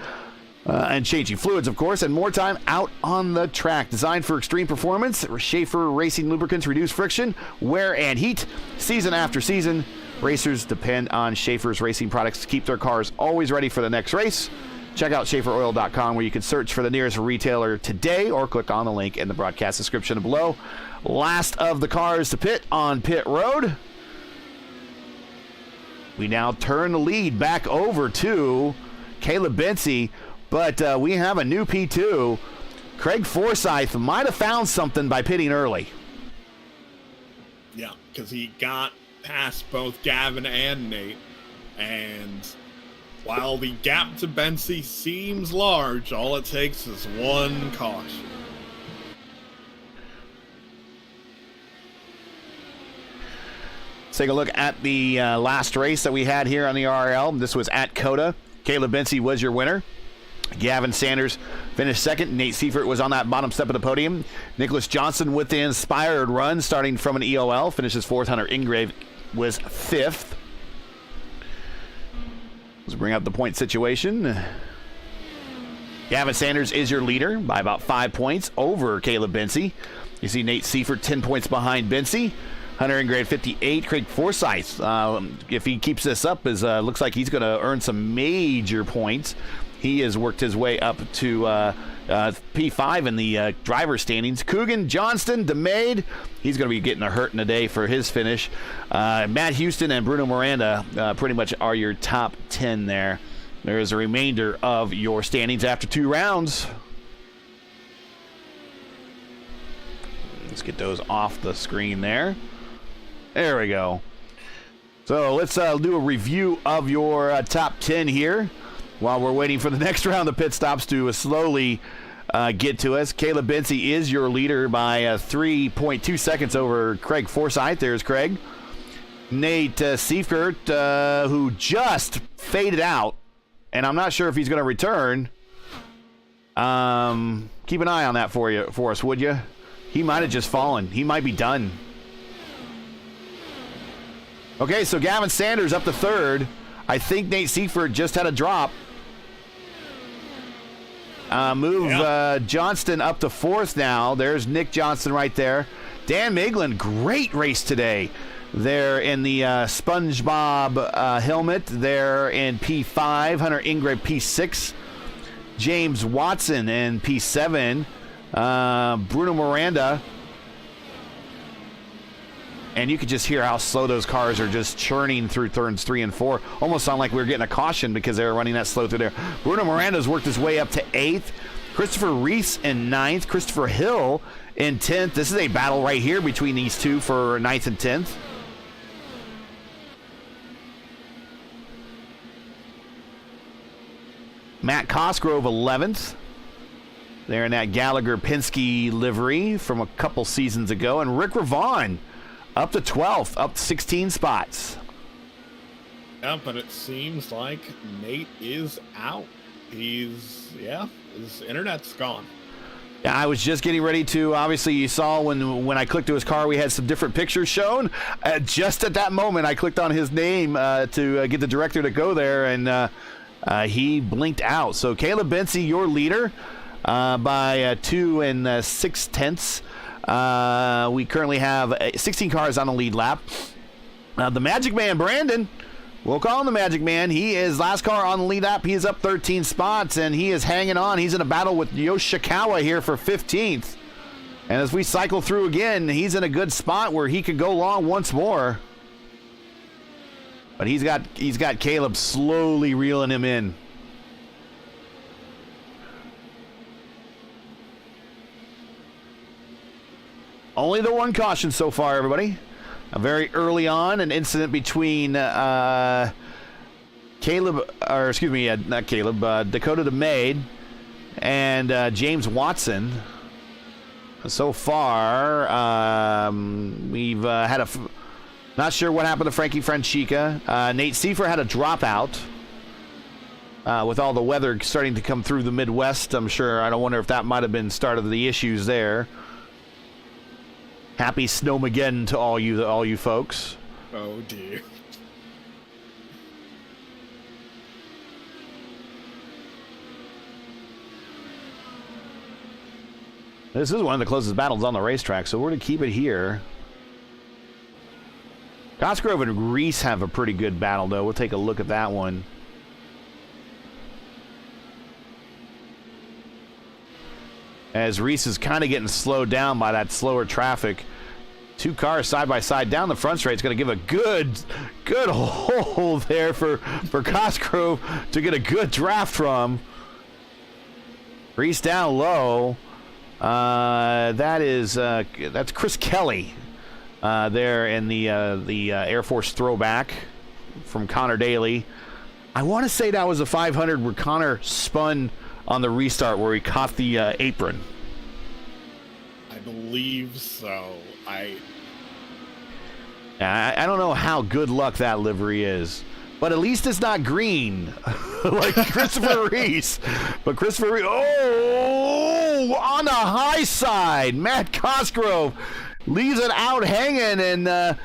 changing fluids, of course, and more time out on the track. Designed for extreme performance, Schaeffer racing lubricants reduce friction, wear, and heat. Season after season, racers depend on Schaeffer's racing products to keep their cars always ready for the next race. Check out SchaefferOil.com, where you can search for the nearest retailer today or click on the link in the broadcast description below. Last of the cars to pit on pit road. We now turn the lead back over to Caleb Bency, but we have a new P2. Craig Forsyth might have found something by pitting early. Yeah, because he got past both Gavin and Nate, and while the gap to Bency seems large, all it takes is one caution. Let's take a look at the last race that we had here on the RIL. This was at COTA. Caleb Bency was your winner. Gavin Sanders finished second. Nate Seifert was on that bottom step of the podium. Nicholas Johnson with the inspired run starting from an EOL finishes fourth. Hunter Ingrave was fifth. Let's bring up the point situation. Gavin Sanders is your leader by about 5 points over Caleb Bency. You see Nate Seifert 10 points behind Bency. Hunter Ingrate 58. Craig Forsyth, if he keeps this up, looks like he's going to earn some major points. He has worked his way up to P5 in the driver standings. Coogan, Johnston, DeMade, he's going to be getting a hurt in a day for his finish. Matt Houston and Bruno Miranda pretty much are your top 10 there. There is a remainder of your standings after 2 rounds. Let's get those off the screen there. There we go. So let's do a review of your top 10 here while we're waiting for the next round of pit stops to slowly get to us. Caleb Bency is your leader by 3.2 seconds over Craig Forsyth. There's Craig. Nate Seifert, who just faded out, and I'm not sure if he's going to return. Keep an eye on that for us, would you? He might have just fallen. He might be done. Okay, so Gavin Sanders up to 3rd. I think Nate Seifert just had a drop. Johnston up to 4th now. There's Nick Johnston right there. Dan Miglin, great race today. They're in the SpongeBob helmet. They're in P5. Hunter Ingram P6. James Watson in P7. Bruno Miranda. And you could just hear how slow those cars are just churning through turns 3 and 4. Almost sound like we were getting a caution because they were running that slow through there. Bruno Miranda's worked his way up to 8th. Christopher Reese in 9th. Christopher Hill in 10th. This is a battle right here between these two for 9th and 10th. Matt Cosgrove 11th. They're in that Gallagher Penske livery from a couple seasons ago. And Rick Ravon up to 12th, up 16 spots. Yeah, but it seems like Nate is out. His internet's gone. Yeah, I was just getting ready to, obviously you saw when I clicked to his car, we had some different pictures shown. Just at that moment, I clicked on his name to get the director to go there, and he blinked out. So Caleb Bency, your leader, by 2 6/10. We currently have 16 cars on the lead lap. The Magic Man, Brandon, we'll call him the Magic Man. He is last car on the lead lap. He is up 13 spots, and he is hanging on. He's in a battle with Yoshikawa here for 15th. And as we cycle through again, he's in a good spot where he could go long once more. But he's got Caleb slowly reeling him in. Only the one caution so far, everybody. Very early on, an incident between Dakota DeMade and James Watson. So far, we've had not sure what happened to Frankie Francica. Nate Seifert had a dropout. With all the weather starting to come through the Midwest, I'm sure. I don't wonder if that might have been start of the issues there. Happy Snowmageddon to all you folks. Oh dear. This is one of the closest battles on the racetrack, so we're going to keep it here. Cosgrove and Reese have a pretty good battle, though. We'll take a look at that one. As Reese is kind of getting slowed down by that slower traffic. 2 cars side by side down the front straight. It's going to give a good hole there for Cosgrove to get a good draft from. Reese down low. That's Chris Kelly there in the Air Force throwback from Connor Daly. I want to say that was a 500 where Connor spun on the restart where he caught the apron. I believe so. I don't know how good luck that livery is, but at least it's not green like Christopher Reese. But Christopher Reese, on the high side, Matt Cosgrove leaves it out hanging, and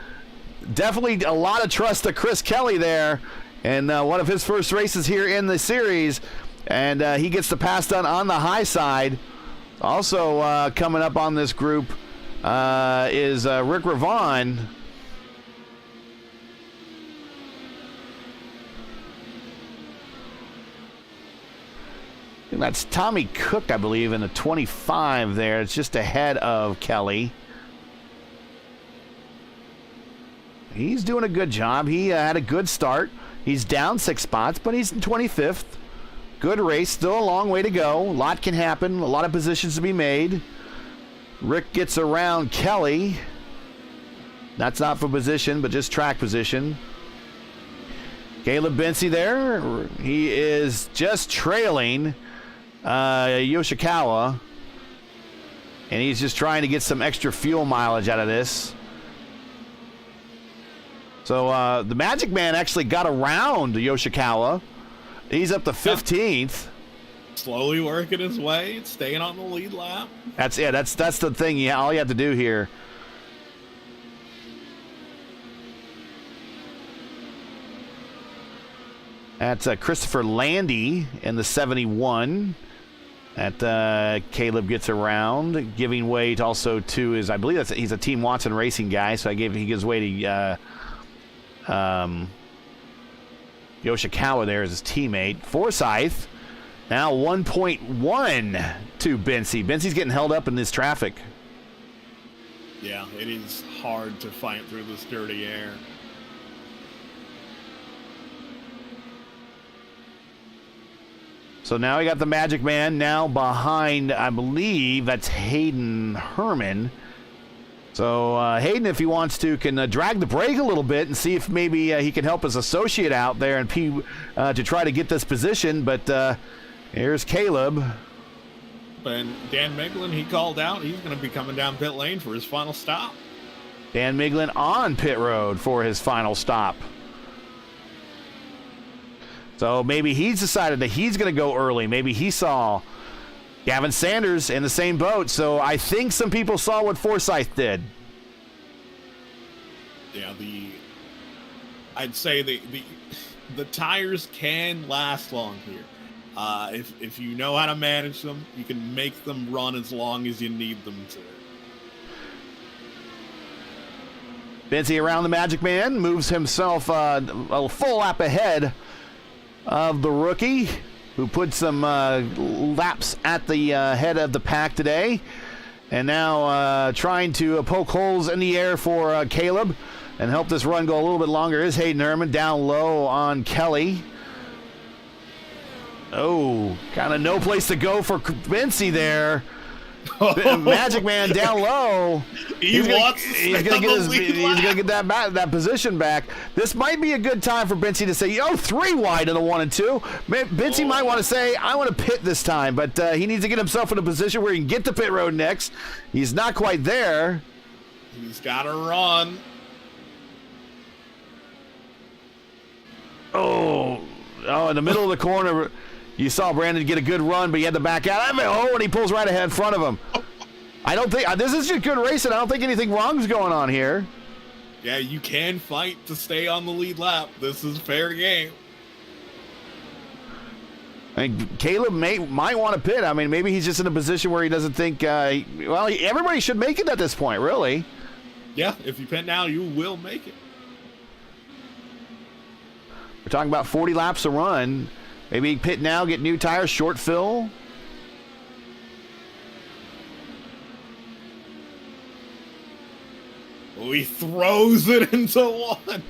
definitely a lot of trust to Chris Kelly there, and one of his first races here in the series. And he gets the pass done on the high side. Also coming up on this group is Rick Ravon. And that's Tommy Cook, I believe, in the 25 there. It's just ahead of Kelly. He's doing a good job. He had a good start. He's down 6 spots, but he's in 25th. Good race. Still a long way to go. A lot can happen. A lot of positions to be made. Rick gets around Kelly. That's not for position, but just track position. Caleb Bency there. He is just trailing Yoshikawa. And he's just trying to get some extra fuel mileage out of this. So the Magic Man actually got around Yoshikawa. He's up to 15th. Slowly working his way, staying on the lead lap. That's the thing. Yeah, all you have to do here. That's Christopher Landy in the 71. That Caleb gets around, giving way to also to his. I believe he's a Team Watson Racing guy, so he gives way to Yoshikawa there as his teammate. Forsyth now 1.1 to Bency. Bency's getting held up in this traffic. Yeah, it is hard to fight through this dirty air. So now we got the Magic Man now behind, I believe that's Hayden Herman. So Hayden, if he wants to, can drag the brake a little bit and see if maybe he can help his associate out there and to try to get this position. But here's Caleb. And Dan Miglin, he called out. He's going to be coming down pit lane for his final stop. Dan Miglin on pit road for his final stop. So maybe he's decided that he's going to go early. Maybe he saw Gavin Sanders in the same boat. So I think some people saw what Forsyth did. Yeah, I'd say the tires can last long here. If you know how to manage them, you can make them run as long as you need them to. Bency around the Magic Man, moves himself a full lap ahead of the rookie, who put some laps at the head of the pack today. And now trying to poke holes in the air for Caleb and help this run go a little bit longer is Hayden Herman down low on Kelly. Oh, kind of no place to go for Bency there. Magic Man down low. He's gonna get that position back. This might be a good time for Bency to say, 3 wide in the 1 and 2. Bency might want to say, I want to pit this time, but he needs to get himself in a position where he can get to pit road next. He's not quite there. He's got to run. Oh, in the middle of the corner. You saw Brandon get a good run, but he had to back out. And he pulls right ahead in front of him. I don't think this is just good racing. I don't think anything wrong's going on here. Yeah, you can fight to stay on the lead lap. This is fair game. I mean, Caleb might want to pit. I mean, maybe he's just in a position where he doesn't think. Everybody should make it at this point, really. Yeah, if you pit now, you will make it. We're talking about 40 laps to run. Maybe pit now, get new tires, short fill. Oh, he throws it into one.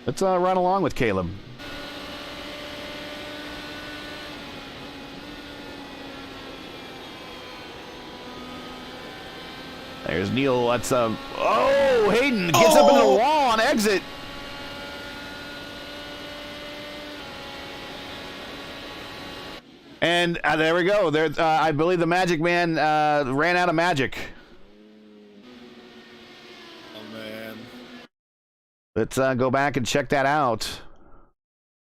Let's run along with Caleb. There's Neil. That's Hayden gets up into the wall on exit. And there we go. There, I believe the Magic Man ran out of magic. Oh man. Let's go back and check that out.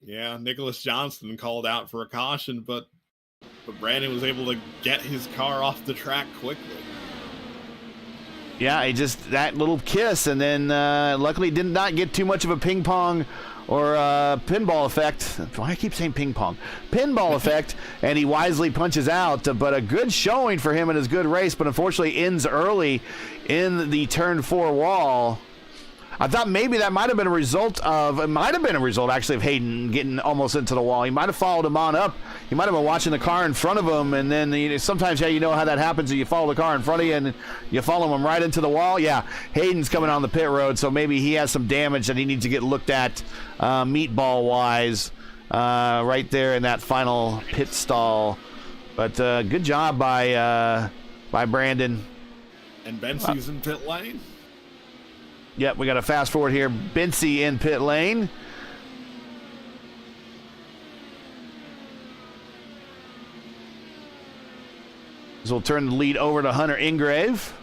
Yeah, Nicholas Johnston called out for a caution, but Brandon was able to get his car off the track quickly. Yeah, he just that little kiss, and then luckily did not get too much of a ping pong or pinball effect. Why I keep saying ping pong? Pinball effect, and he wisely punches out. But a good showing for him in his good race, but unfortunately ends early in the turn 4 wall. I thought maybe that might have been a result actually of Hayden getting almost into the wall. He might have followed him on up. He might have been watching the car in front of him, and then sometimes, you know how that happens. You follow the car in front of you, and you follow him right into the wall. Yeah, Hayden's coming on the pit road, so maybe he has some damage that he needs to get looked at meatball-wise right there in that final pit stall. But good job by Brandon. And Bensie's in pit lane. Yep, we got to fast forward here. Bensie in pit lane. So we'll turn the lead over to Hunter Ingrave,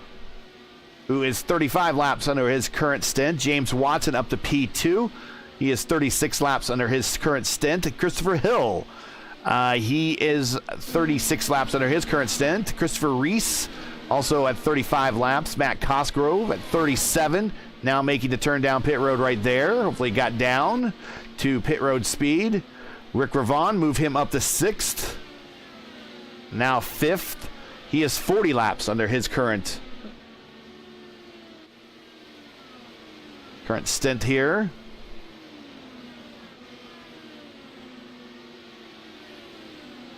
who is 35 laps under his current stint. James Watson up to P2. He is 36 laps under his current stint. Christopher Hill, he is 36 laps under his current stint. Christopher Reese, also at 35 laps. Matt Cosgrove at 37. Now making the turn down pit road right there. Hopefully got down to pit road speed. Rick Ravon, move him up to 6th. Now 5th. He is 40 laps under his current stint here.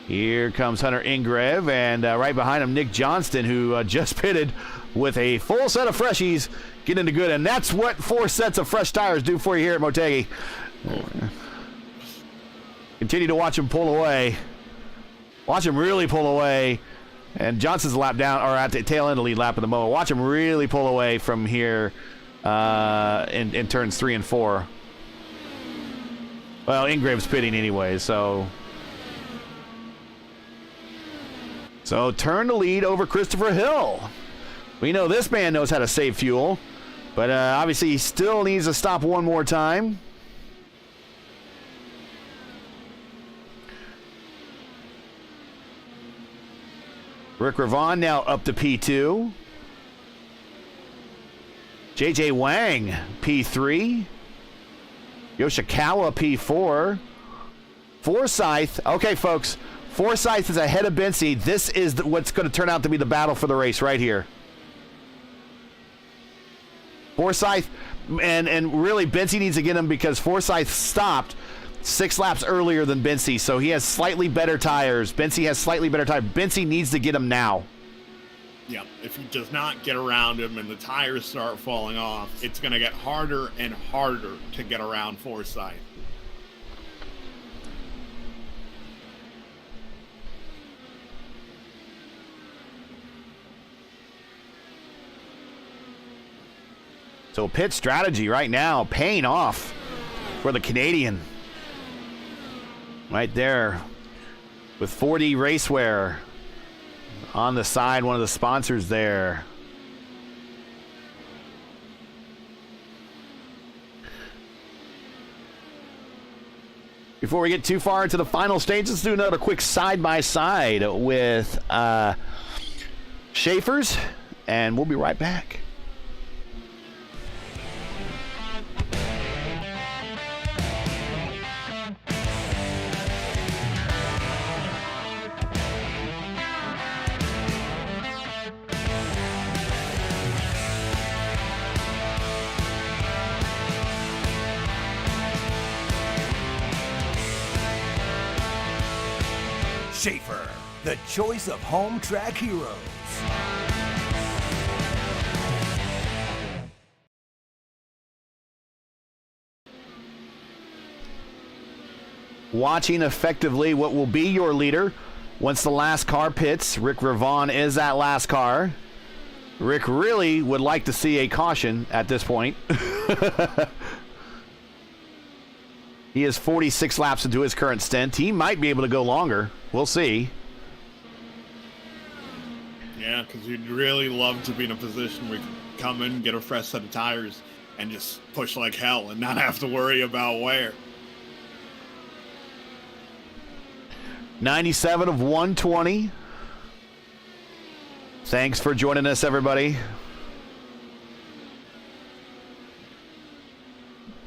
Here comes Hunter Ingrave, and right behind him, Nick Johnston, who just pitted with a full set of freshies, getting into good, and that's what 4 sets of fresh tires do for you here at Motegi. Continue to watch him pull away. Watch him really pull away, and Johnson's a lap down, or at the tail end of the lead lap at the moment. Watch him really pull away from here in turns 3 and 4. Well, Ingrave's pitting anyway, so turn the lead over Christopher Hill. We know this man knows how to save fuel, but obviously he still needs to stop one more time. Rick Ravon now up to P2. JJ Wang, P3. Yoshikawa, P4. Forsyth. Okay, folks. Forsyth is ahead of Bensie. This is what's going to turn out to be the battle for the race right here. Forsyth, and really Bensie needs to get him because Forsyth stopped 6 laps earlier than Bensie, so he has slightly better tires. Bensie has slightly better tires. Bensie needs to get him now. Yeah, if he does not get around him and the tires start falling off, it's going to get harder and harder to get around Forsyth. So pit strategy right now, paying off for the Canadian. Right there with 4D Racewear on the side, one of the sponsors there. Before we get too far into the final stage, let's do another quick side-by-side with Schaeffer's, and we'll be right back. Schaeffer, the choice of home track heroes. Watching effectively what will be your leader once the last car pits. Rick Ravon is that last car. Rick really would like to see a caution at this point. He is 46 laps into his current stint. He might be able to go longer. We'll see. Yeah, because you'd really love to be in a position where you can come in, get a fresh set of tires, and just push like hell and not have to worry about wear. 97 of 120. Thanks for joining us, everybody.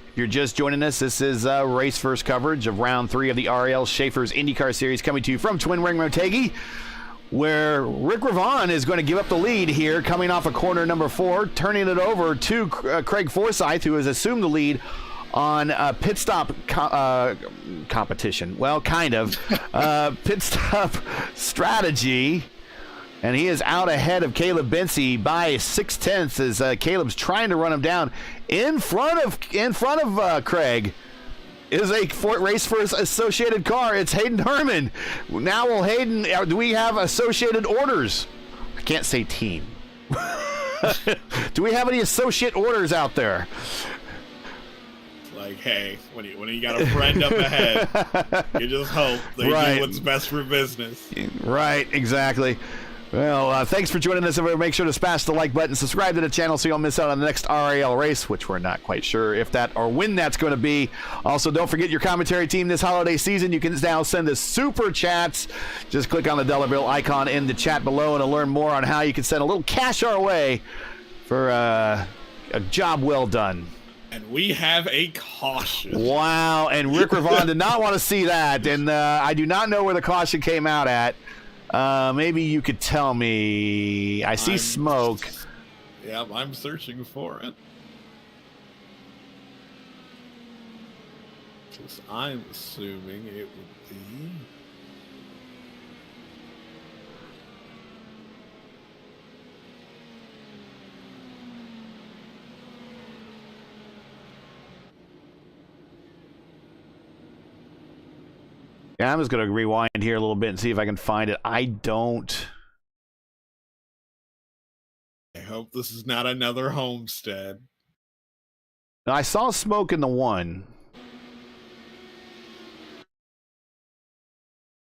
If you're just joining us, this is race first coverage of round 3 of the RIL Schaeffer's IndyCar Series coming to you from Twin Ring Motegi. where Rick Ravon is going to give up the lead here, coming off of corner number 4, turning it over to Craig Forsyth, who has assumed the lead on pit stop competition. Well, kind of. Pit stop strategy. And he is out ahead of Caleb Bency by 0.6 as Caleb's trying to run him down. In front of Craig is a race for his associated car. It's Hayden Herman. Now, do we have associated orders? I can't say team. Do we have any associate orders out there? Like, hey, when you got a friend up ahead, you just hope they do what's best for business. Right, exactly. Well, thanks for joining us. Everybody, make sure to smash the like button, subscribe to the channel so you don't miss out on the next RIL race, which we're not quite sure if that or when that's going to be. Also, don't forget your commentary team this holiday season. You can now send us super chats. Just click on the dollar bill icon in the chat below and to learn more on how you can send a little cash our way for a job well done. And we have a caution. Wow, and Rick Ravon did not want to see that, and I do not know where the caution came out at. Maybe you could tell me. I see smoke. Yeah, I'm searching for it. Because I'm assuming it would be... Yeah, I'm just going to rewind here a little bit and see if I can find it. I hope this is not another Homestead. I saw smoke in the one.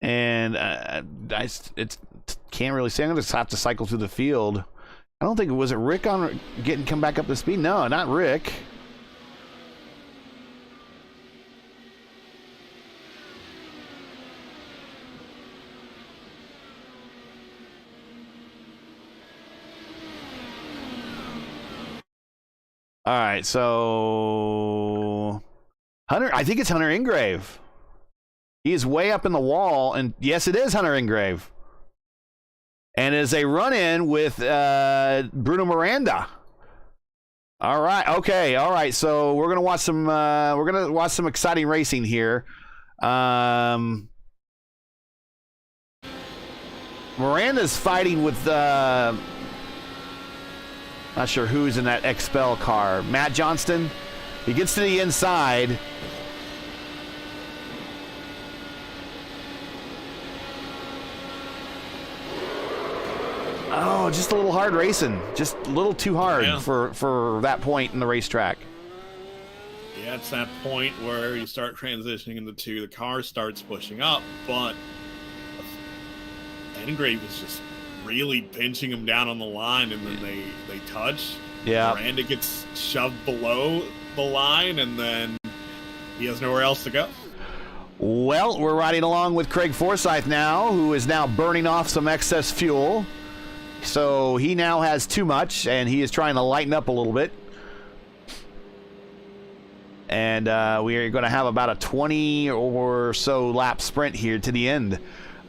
And it can't really say. I'm going to have to cycle through the field. I don't think, was it Rick come back up to speed? No, not Rick. All right, so Hunter, I think it's Hunter Ingrave. He is way up in the wall, and yes, it is Hunter Ingrave. And it is a run-in with Bruno Miranda. All right, okay, all right. So we're gonna watch some exciting racing here. Miranda's fighting with. Not sure who's in that Expel car. Matt Johnston. He gets to the inside. Oh, just a little hard racing. Just a little too hard for that point in the racetrack. Yeah, it's that point where you start transitioning into two. The car starts pushing up, but Ingrave is just really pinching him down on the line, and then they touch. Yeah. Miranda gets shoved below the line, and then he has nowhere else to go. Well, we're riding along with Craig Forsyth now, who is now burning off some excess fuel. So he now has too much, and he is trying to lighten up a little bit. And we are going to have about a 20 or so lap sprint here to the end.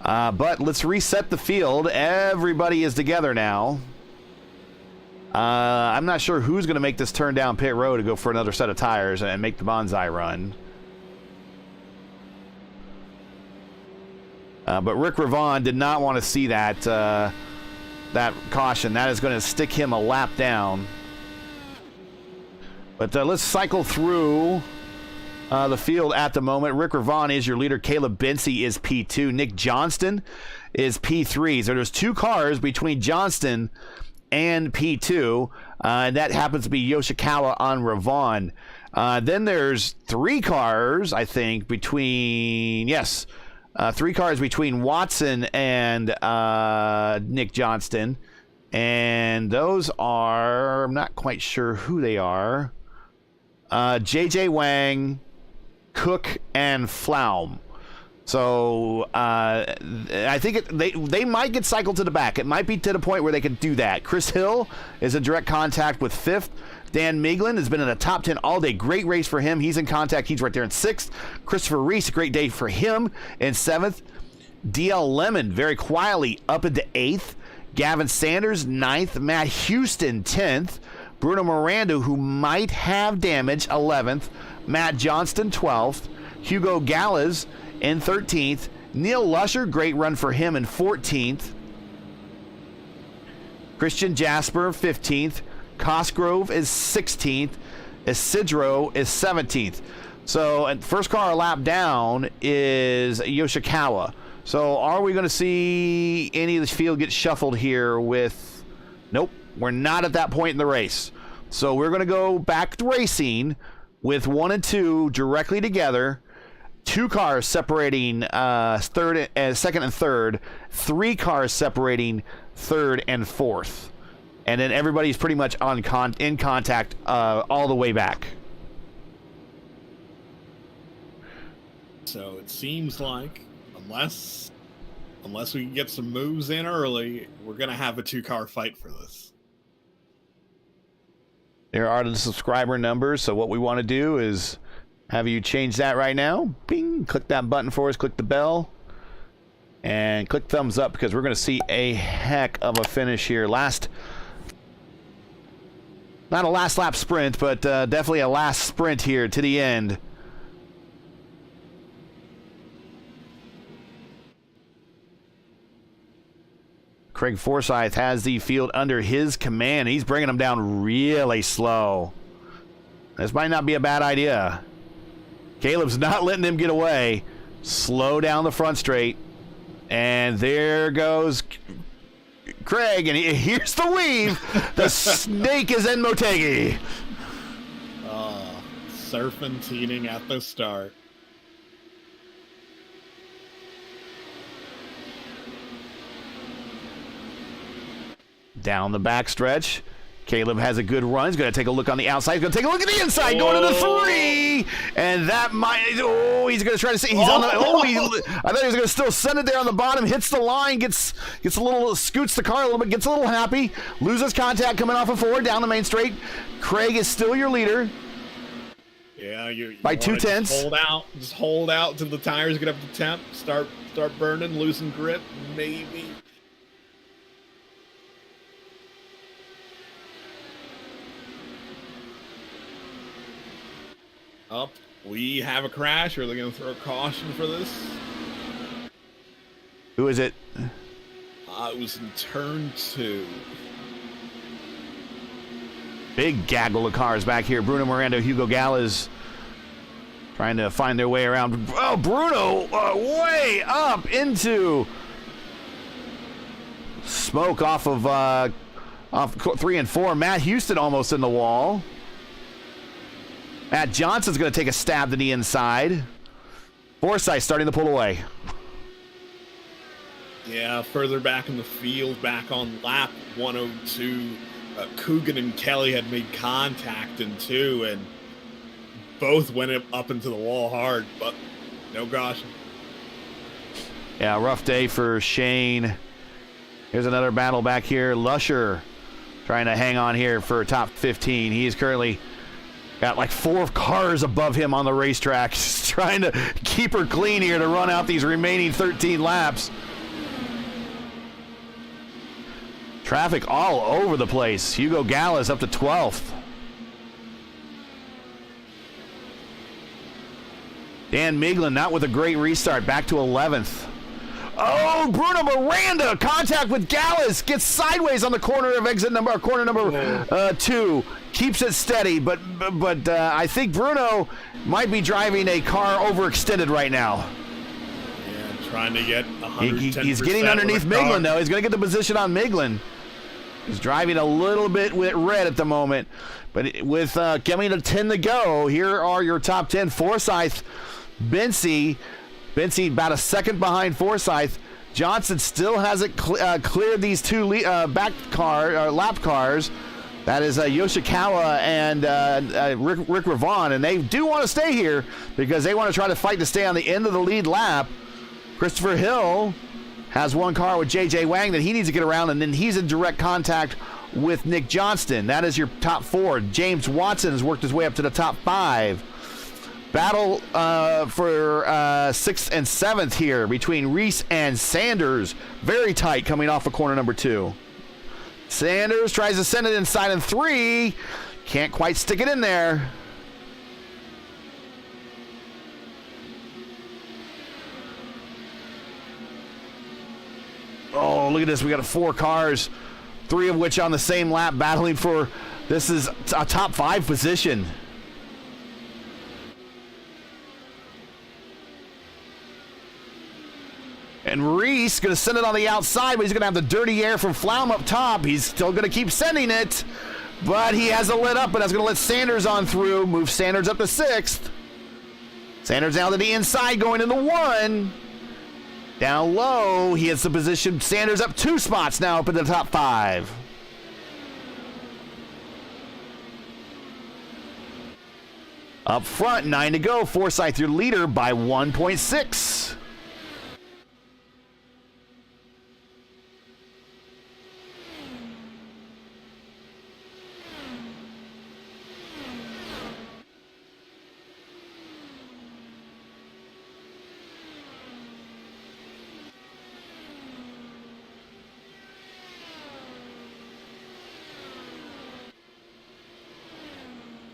But let's reset the field. Everybody is together now. I'm not sure who's going to make this turn down pit road to go for another set of tires and make the bonsai run. But Rick Ravon did not want to see that that caution. That is going to stick him a lap down. But let's cycle through the field at the moment. Rick Ravon is your leader. Caleb Bency is P2. Nick Johnston is P3. So there's two cars between Johnston and P2. And that happens to be Yoshikawa on Ravon. Then there's three cars, I think, between... Yes. Three cars between Watson and Nick Johnston. And those are... I'm not quite sure who they are. JJ Wang, Cook, and Flaum. So I think they might get cycled to the back. It might be to the point where they can do that. Chris Hill is in direct contact with 5th. Dan Miglin has been in the top 10 all day. Great race for him. He's in contact. He's right there in 6th. Christopher Reese, a great day for him in 7th. DL Lemon very quietly up into 8th. Gavin Sanders 9th. Matt Houston 10th. Bruno Miranda, who might have damage, 11th. Matt Johnston 12th. Hugo Gallas in 13th. Neil Lusher, great run for him, in 14th. Christian Jasper 15th. Cosgrove is 16th. Isidro is 17th. So, first car a lap down is Yoshikawa. So, are we going to see any of this field get shuffled here with... Nope, we're not at that point in the race. So, we're going to go back to racing with 1 and 2 directly together. 2 cars separating second and third. 3 cars separating third and fourth. And then everybody's pretty much in contact all the way back. So it seems like unless we can get some moves in early, we're going to have a 2-car fight for this. There are the subscriber numbers. So what we want to do is have you change that right now. Bing, click that button for us, click the bell, and click thumbs up because we're going to see a heck of a finish here. Not a last lap sprint, but definitely a last sprint here to the end. Craig Forsyth has the field under his command. He's bringing them down really slow. This might not be a bad idea. Caleb's not letting him get away. Slow down the front straight. And there goes Craig, and here's the weave. The snake is in Motegi. Serpentining at the start. Down the backstretch. Caleb has a good run. He's going to take a look on the outside. He's going to take a look at the inside. Going to the 3. And that might... Oh, he's going to try to see. He's on the... Oh, I thought he was going to still send it there on the bottom. Hits the line. Gets a little... Scoots the car a little bit. Gets a little happy. Loses contact coming off of 4 down the main straight. Craig is still your leader. Yeah, you by 2/10. Just hold out until the tires get up to temp. Start burning, losing grip, maybe. Up. We have a crash. Are they going to throw a caution for this? Who is it? It was in turn 2. Big gaggle of cars back here. Bruno Miranda, Hugo Gallas trying to find their way around. Oh, Bruno way up into smoke off of 3 and 4. Matt Houston almost in the wall. Matt Johnson's going to take a stab to the inside. Forsyth starting to pull away. Yeah, further back in the field, back on lap 102, Coogan and Kelly had made contact in 2, and both went up into the wall hard, but no caution. Yeah, rough day for Shane. Here's another battle back here. Lusher trying to hang on here for top 15. He is currently got like 4 cars above him on the racetrack. Just trying to keep her clean here to run out these remaining 13 laps. Traffic all over the place. Hugo Gallas up to 12th. Dan Miglin not with a great restart, back to 11th. Oh, Bruno Miranda, contact with Gallas, gets sideways on the corner of corner number 2, keeps it steady, but I think Bruno might be driving a car overextended right now. Yeah, trying to get 110%. He's getting underneath Miglin though. He's going to get the position on Miglin. He's driving a little bit with red at the moment, but with getting to 10 to go, here are your top 10. Forsyth, Bency about a second behind Forsyth. Johnson still hasn't cleared these 2 lap cars. That is Yoshikawa and Rick Ravon, and they do want to stay here because they want to try to fight to stay on the end of the lead lap. Christopher Hill has 1 car with J.J. Wang that he needs to get around, and then he's in direct contact with Nick Johnston. That is your top 4. James Watson has worked his way up to the top 5. Battle for 6th and 7th here between Reese and Sanders. Very tight coming off of corner number 2. Sanders tries to send it inside in 3. Can't quite stick it in there. Oh, look at this. We got 4 cars, 3 of which on the same lap battling for, this is a top 5 position. And Reese going to send it on the outside, but he's going to have the dirty air from Flaum up top. He's still going to keep sending it, but he has it lit up, and that's going to let Sanders on through. Move Sanders up to 6th. Sanders down to the inside, going into 1. Down low, he hits the position. Sanders up 2 spots now, up in the top 5. Up front, 9 to go. Forsyth, your leader by 1.6.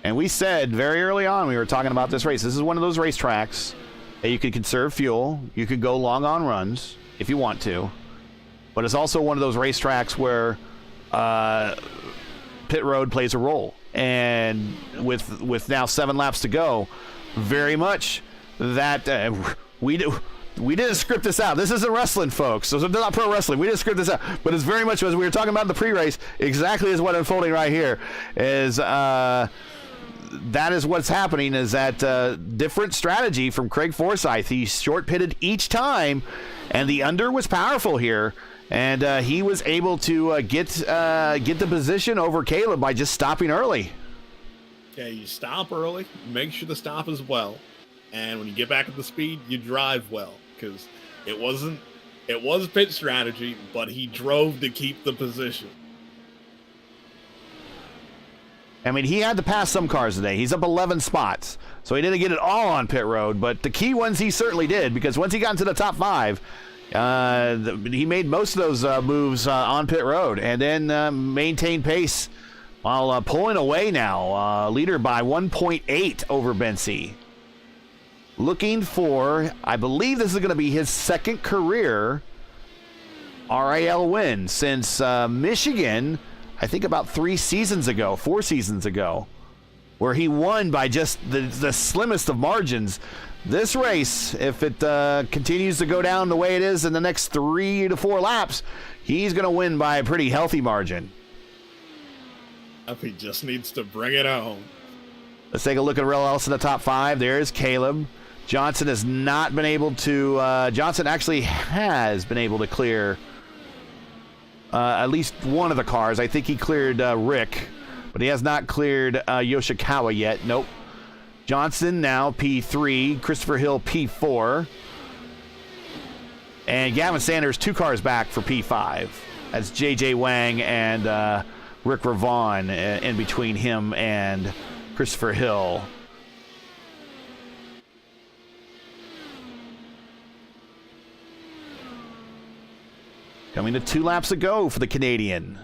And we said very early on, we were talking about this race. This is one of those racetracks that you can conserve fuel. You can go long on runs if you want to. But it's also one of those racetracks where pit road plays a role. And with now 7 laps to go, very much that we didn't script this out. This isn't wrestling, folks. So it's not pro wrestling. We didn't script this out. But it's very much, as we were talking about in the pre-race, exactly as what unfolding right here is. That is what's happening, is that different strategy from Craig Forsyth. He short pitted each time, and the under was powerful here, and he was able to get the position over Caleb by just stopping early. Yeah, you stop early, make sure the stop is well, and when you get back at the speed, you drive well, because it was pit strategy, but he drove to keep the position. I mean, he had to pass some cars today. He's up 11 spots, so he didn't get it all on pit road, but the key ones he certainly did, because once he got into the top 5, he made most of those moves on pit road, and then maintained pace while pulling away now. Leader by 1.8 over Bensi. Looking for, I believe this is going to be his 2nd career RIL win since Michigan, I think about 4 seasons ago, where he won by just the slimmest of margins. This race, if it continues to go down the way it is in the next 3 to 4 laps, he's going to win by a pretty healthy margin. He just needs to bring it home. Let's take a look at everyone else in the top 5. There's Caleb. Johnson has not been able to, Johnson actually has been able to clear at least one of the cars. I think he cleared Rick, but he has not cleared Yoshikawa yet. Nope. Johnson now P3, Christopher Hill P4, and Gavin Sanders 2 cars back for P5. That's JJ Wang and Rick Ravon in between him and Christopher Hill. Coming to 2 laps ago for the Canadian.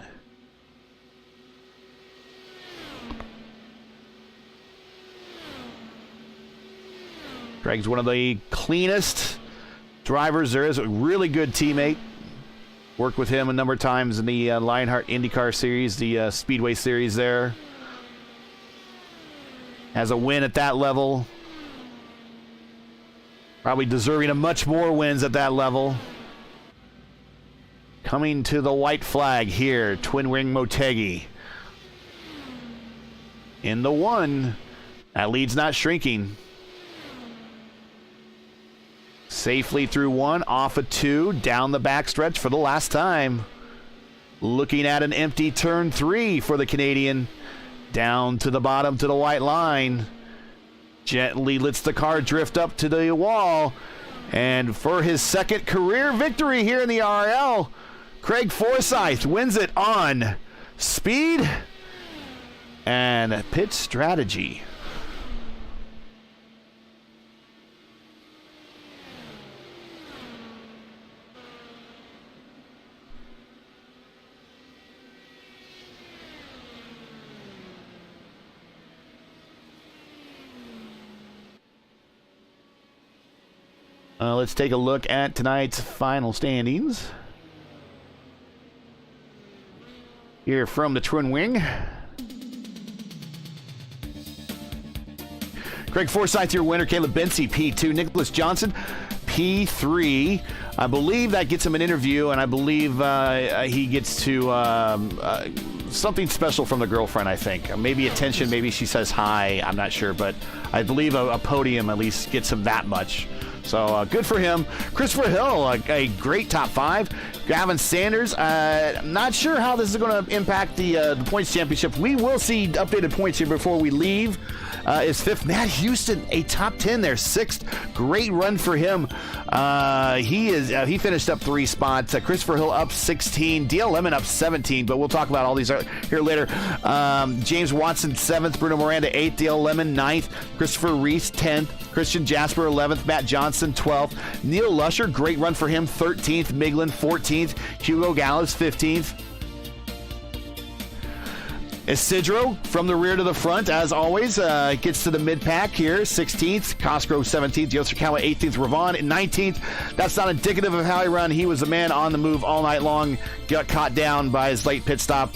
Greg's one of the cleanest drivers there is. A really good teammate. Worked with him a number of times in the Lionheart IndyCar series, the Speedway series there. Has a win at that level. Probably deserving of much more wins at that level. Coming to the white flag here, Twin Wing Motegi. In the 1. That lead's not shrinking. Safely through 1, off a 2, down the backstretch for the last time. Looking at an empty turn 3 for the Canadian. Down to the bottom to the white line. Gently lets the car drift up to the wall. And for his 2nd career victory here in the RL, Craig Forsyth wins it on speed and pit strategy. Let's take a look at tonight's final standings. Here from the Twin Wing. Craig Forsyth, your winner. Caleb Bency, P2. Nicholas Johnson, P3. I believe that gets him an interview, and I believe he gets to something special from the girlfriend, I think. Maybe attention, maybe she says hi. I'm not sure, but I believe a podium at least gets him that much. So good for him. Christopher Hill, a great top 5. Gavin Sanders, I'm not sure how this is going to impact the points championship. We will see updated points here before we leave. Is 5th. Matt Houston, a top 10 there, 6th. Great run for him. He finished up 3 spots. Christopher Hill up 16. DL Lemon up 17, but we'll talk about all these here later. James Watson 7th. Bruno Miranda 8th. DL Lemon 9th. Christopher Reese 10th. Christian Jasper 11th. Matt Johnson 12th. Neil Lusher, great run for him, 13th. Miglin 14th. Hugo Gallas 15th. Isidro from the rear to the front, as always, gets to the mid-pack here, 16th. Cosgrove 17th. Yoshikawa 18th. Ravon 19th. That's not indicative of how he ran. He was the man on the move all night long. Got caught down by his late pit stop,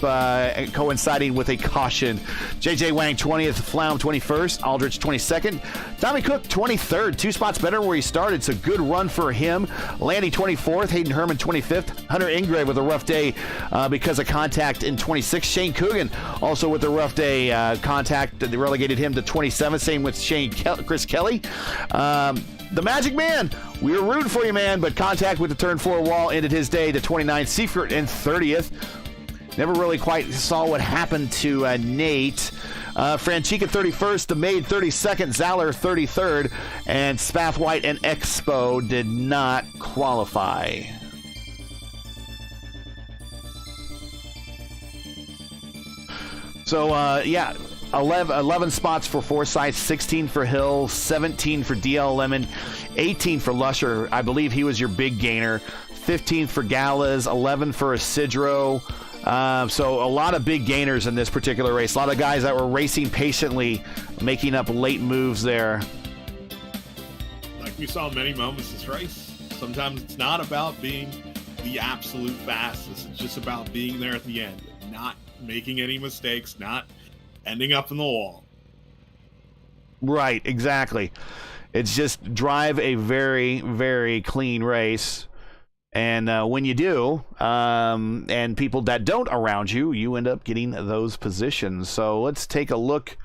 coinciding with a caution. JJ Wang 20th. Flaum 21st. Aldrich 22nd. Tommy Cook 23rd. 2 spots better where he started, so good run for him. Landy 24th. Hayden Herman 25th. Hunter Ingrave with a rough day because of contact in 26th. Shane Coogan also with a rough day, contact that relegated him to 27th. Same with Chris Kelly. The Magic Man, we were rooting for you, man, but contact with the turn 4 wall ended his day to 29th. Seifert in 30th. Never really quite saw what happened to Nate. Franchica 31st, the Maid 32nd, Zaller 33rd, and Spathwhite and Expo did not qualify. So, 11 spots for Forsyth, 16 for Hill, 17 for DL Lemon, 18 for Lusher. I believe he was your big gainer. 15 for Gallas, 11 for Isidro. So a lot of big gainers in this particular race. A lot of guys that were racing patiently, making up late moves there. Like we saw many moments this race, sometimes it's not about being the absolute fastest. It's just about being there at the end, not making any mistakes, not ending up in the wall. Right, exactly. It's just drive a very, very clean race. And when you do, and people that don't around you, you end up getting those positions. So let's take a look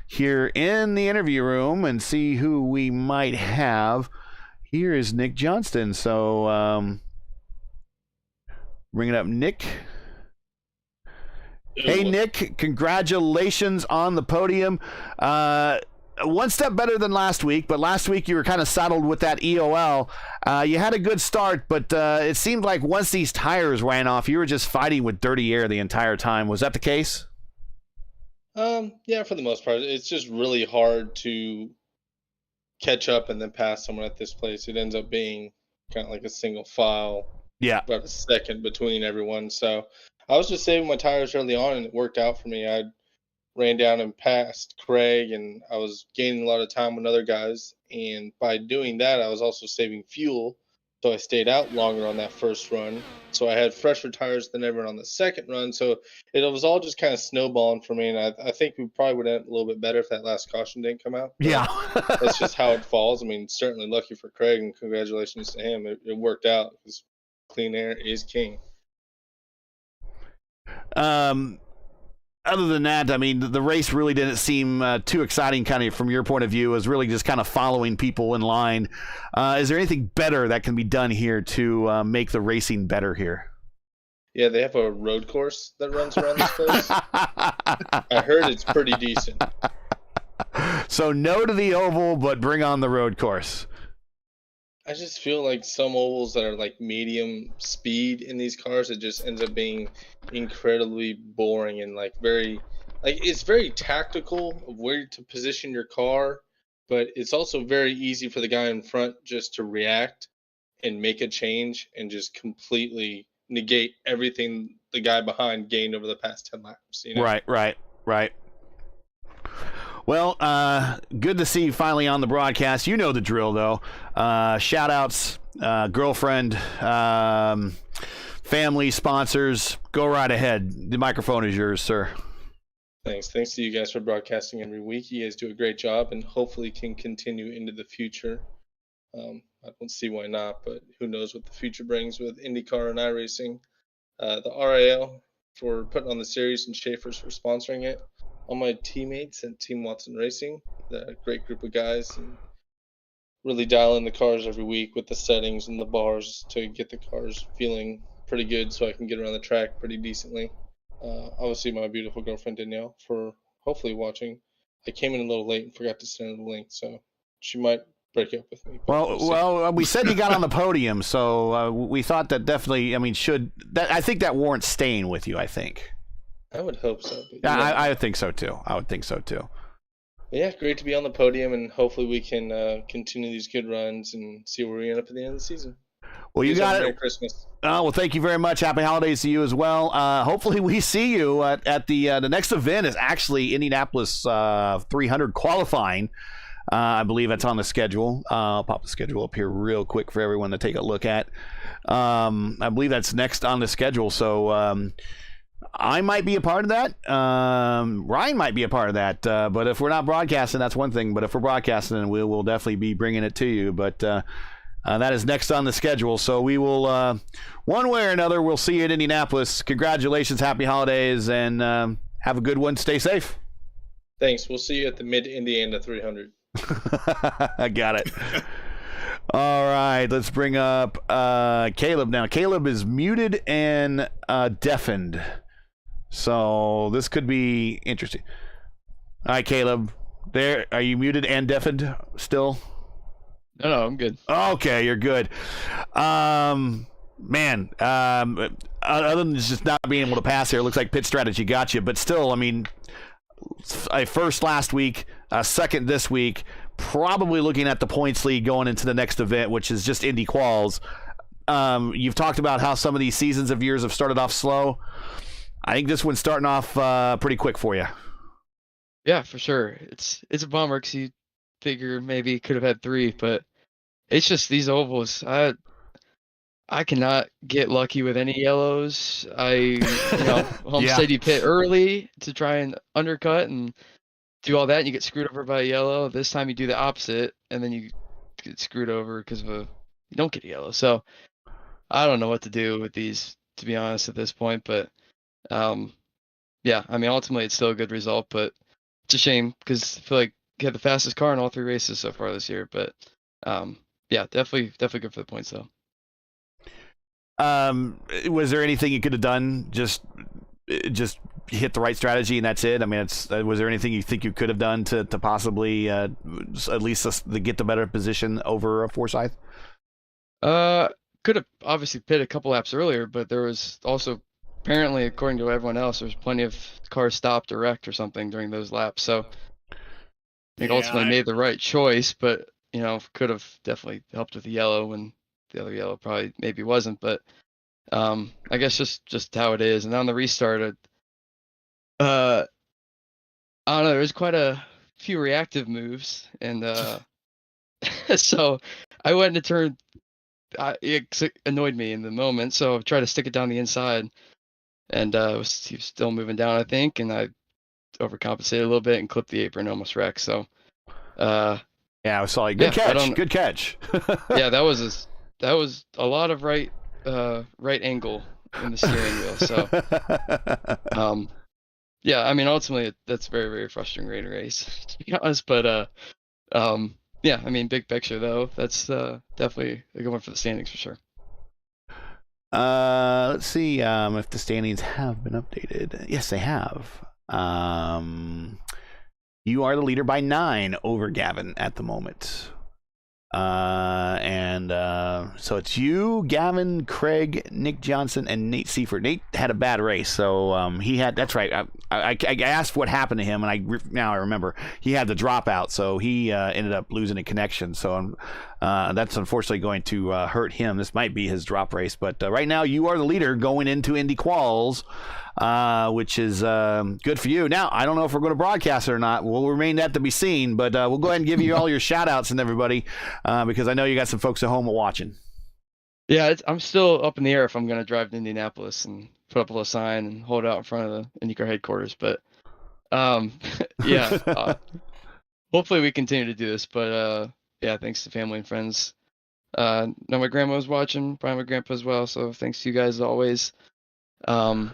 here in the interview room and see who we might have. Here is Nick Johnston. So bring it up, Nick. Hey, Nick, congratulations on the podium. One step better than last week, but last week you were kind of saddled with that EOL. You had a good start, but it seemed like once these tires ran off, you were just fighting with dirty air the entire time. Was that the case? Yeah, for the most part. It's just really hard to catch up and then pass someone at this place. It ends up being kind of like a single file. Yeah. About a second between everyone. So I was just saving my tires early on, and it worked out for me. I ran down and passed Craig, and I was gaining a lot of time with other guys. And by doing that, I was also saving fuel. So I stayed out longer on that first run. So I had fresher tires than ever on the second run. So it was all just kind of snowballing for me. And I think we probably would have a little bit better if that last caution didn't come out. Yeah. That's just how it falls. I mean, certainly lucky for Craig, and congratulations to him. It worked out because clean air is king. Other than that, I mean, the race really didn't seem too exciting kind of from your point of view. It was really just kind of following people in line. Is there anything better that can be done here to make the racing better here? Yeah, they have a road course that runs around this place. I heard it's pretty decent. So no to the oval, but bring on the road course. I just feel like some ovals that are like medium speed in these cars, it just ends up being incredibly boring and like it's very tactical of where to position your car, but it's also very easy for the guy in front just to react and make a change and just completely negate everything the guy behind gained over the past 10 laps. You know? Right. Well, good to see you finally on the broadcast. You know the drill, though. Shout outs, girlfriend, family, sponsors. Go right ahead. The microphone is yours, sir. Thanks to you guys for broadcasting every week. You guys do a great job, and hopefully can continue into the future. I don't see why not, but who knows what the future brings with IndyCar and iRacing. The RIL for putting on the series, and Schaeffer's for sponsoring it. All my teammates at Team Watson Racing, the great group of guys, and really dial in the cars every week with the settings and the bars to get the cars feeling pretty good so I can get around the track pretty decently. Obviously, my beautiful girlfriend Danielle for hopefully watching. I came in a little late and forgot to send her the link, so she might break up with me. Well, we said you got on the podium, so we thought that definitely. I mean, I think that warrants staying with you. I think. I would hope so. I would think so too. Yeah, great to be on the podium, and hopefully we can continue these good runs and see where we end up at the end of the season. Well, you got it. Merry Christmas. Well, thank you very much. Happy holidays to you as well. Hopefully we see you at the next event is actually Indianapolis 300 qualifying. I believe that's on the schedule. I'll pop the schedule up here real quick for everyone to take a look at. I believe that's next on the schedule. So I might be a part of that. Ryan might be a part of that. But if we're not broadcasting, that's one thing. But if we're broadcasting, we will definitely be bringing it to you. But that is next on the schedule. So we will, one way or another, we'll see you at Indianapolis. Congratulations, happy holidays, and have a good one. Stay safe. Thanks. We'll see you at the Mid-Indiana 300. I got it. All right, let's bring up Caleb now. Caleb is muted and deafened. So this could be interesting. All right, Caleb. There, are you muted and deafened still? No, I'm good. Okay, you're good. Man, other than just not being able to pass here, it looks like pit strategy got you. But still, I mean, first last week, second this week, probably looking at the points lead going into the next event, which is just Indy Quals. You've talked about how some of these seasons of years have started off slow. I think this one's starting off pretty quick for you. Yeah, for sure. It's a bummer because you figure maybe could have had 3, but it's just these ovals. I cannot get lucky with any yellows. Homestead, you pit early to try and undercut and do all that, and you get screwed over by a yellow. This time you do the opposite, and then you get screwed over because you don't get a yellow. So I don't know what to do with these, to be honest, at this point. But yeah, I mean, ultimately it's still a good result, but it's a shame because I feel like you had the fastest car in all 3 races so far this year. But yeah, definitely good for the points though. Was there anything you could have done? Just hit the right strategy and that's it. I mean, was there anything you think you could have done to possibly at least get the better position over Forsyth? Could have obviously pit a couple laps earlier, but there was also apparently, according to everyone else, there's plenty of cars stopped or wrecked or something during those laps. So I think ultimately made the right choice, but could have definitely helped with the yellow, and the other yellow probably maybe wasn't. But I guess just how it is. And on the restart, I don't know. There's quite a few reactive moves, and so I went to turn. It annoyed me in the moment, so I tried to stick it down the inside, and he was still moving down, I think, and I overcompensated a little bit and clipped the apron, almost wrecked. So, yeah, I was like, good catch, good catch. Yeah, that was a lot of right angle in the steering wheel. So, yeah, I mean, ultimately that's very, very frustrating race, to be honest. But yeah, I mean, big picture though, that's definitely a good one for the standings for sure. Let's see if the standings have been updated. Yes, they have. You are the leader by 9 over Gavin at the moment. So it's you, Gavin, Craig, Nick Johnson, and Nate Seifert. Nate had a bad race, so that's right. I asked what happened to him, and now I remember he had the dropout, so he ended up losing a connection. So that's unfortunately going to hurt him. This might be his drop race, but right now you are the leader going into Indy Quals. which is good for you. Now, I don't know if we're going to broadcast it or not. We'll remain that to be seen, but we'll go ahead and give you all your shout-outs and everybody because I know you got some folks at home watching. Yeah, I'm still up in the air if I'm going to drive to Indianapolis and put up a little sign and hold out in front of the IndyCar headquarters. But yeah, hopefully we continue to do this. But yeah, thanks to family and friends. Now my grandma was watching, probably my grandpa as well. So thanks to you guys as always. And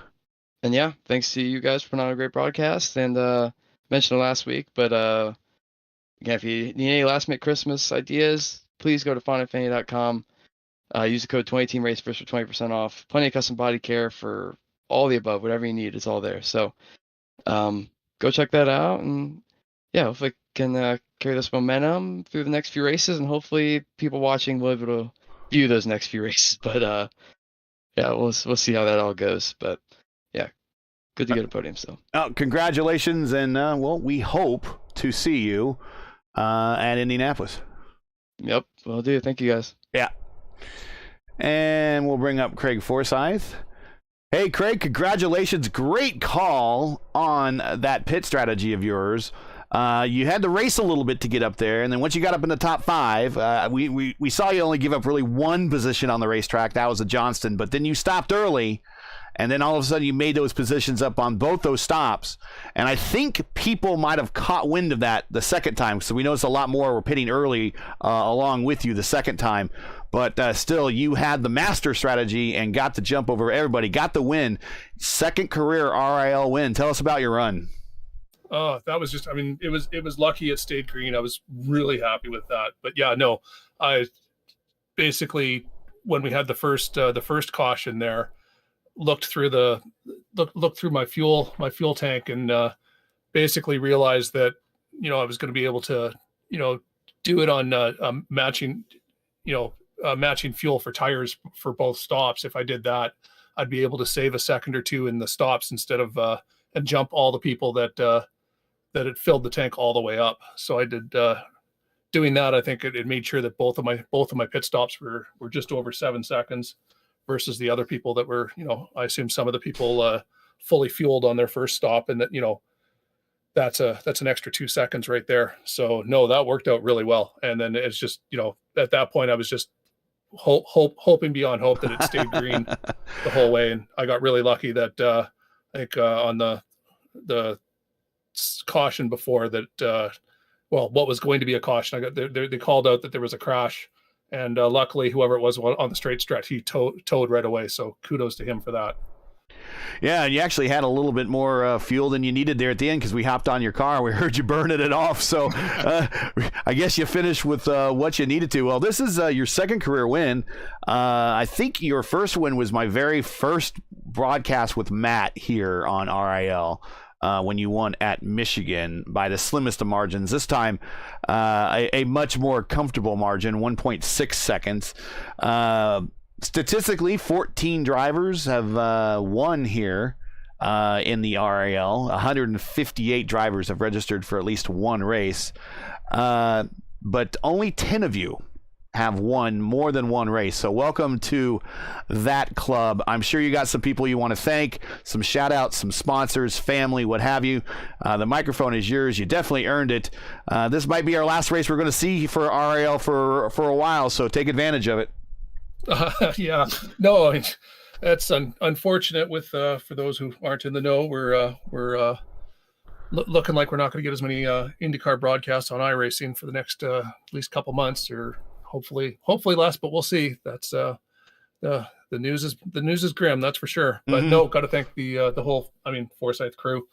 yeah, thanks to you guys for putting on a great broadcast. And mentioned it last week, but again, if you need any last minute Christmas ideas, please go to FonandFanny.com. Use the code 20TeamRaceFirst for 20% off. Plenty of custom body care for all the above, whatever you need, it's all there. So go check that out, and yeah, hopefully can carry this momentum through the next few races, and hopefully people watching will be able to view those next few races. But yeah, we'll see how that all goes. But yeah, good to get a podium still. Oh, congratulations, and well, we hope to see you at Indianapolis. Yep, will do. Thank you guys. Yeah. And we'll bring up Craig Forsyth. Hey, Craig, congratulations. Great call on that pit strategy of yours. You had to race a little bit to get up there, and then once you got up in the top five, we saw you only give up really one position on the racetrack. That was at Johnston, but then you stopped early, and then all of a sudden you made those positions up on both those stops. And I think people might have caught wind of that the second time, so we noticed a lot more were pitting early along with you the second time. But still, you had the master strategy and got the jump over everybody, got the win. Second career RIL win. Tell us about your run. Oh, that was just, I mean, it was lucky it stayed green. I was really happy with that. But yeah, no, I basically, when we had the first caution there, looked through my fuel tank and basically realized that, I was going to be able to, do it on matching fuel for tires for both stops. If I did that, I'd be able to save a second or two in the stops instead of and jump all the people that had filled the tank all the way up. So I did doing that. I think it made sure that both of my pit stops were just over 7 seconds versus the other people that were, I assume some of the people fully fueled on their first stop, and that, that's an extra 2 seconds right there. So no, that worked out really well. And then it's just, at that point I was just hoping beyond hope that it stayed green the whole way. And I got really lucky that I think on the caution before that, what was going to be a caution, they called out that there was a crash, and luckily whoever it was on the straight stretch, he towed right away. So kudos to him for that. Yeah, and you actually had a little bit more fuel than you needed there at the end because we hopped on your car. We heard you burning it off. So I guess you finished with what you needed to. Well, this is your second career win. I think your first win was my very first broadcast with Matt here on RIL when you won at Michigan by the slimmest of margins. This time, a much more comfortable margin, 1.6 seconds. Statistically, 14 drivers have won here in the RIL. 158 drivers have registered for at least one race. But only 10 of you have won more than one race. So welcome to that club. I'm sure you got some people you want to thank, some shout outs, some sponsors, family, what have you. The microphone is yours. You definitely earned it. This might be our last race we're going to see for RIL for a while, so take advantage of it. Yeah, no, that's unfortunate with for those who aren't in the know. We're looking like we're not going to get as many IndyCar broadcasts on iRacing for the next at least couple months, or hopefully less, but we'll see. That's the news is grim, that's for sure. But no, got to thank the whole Forsyth crew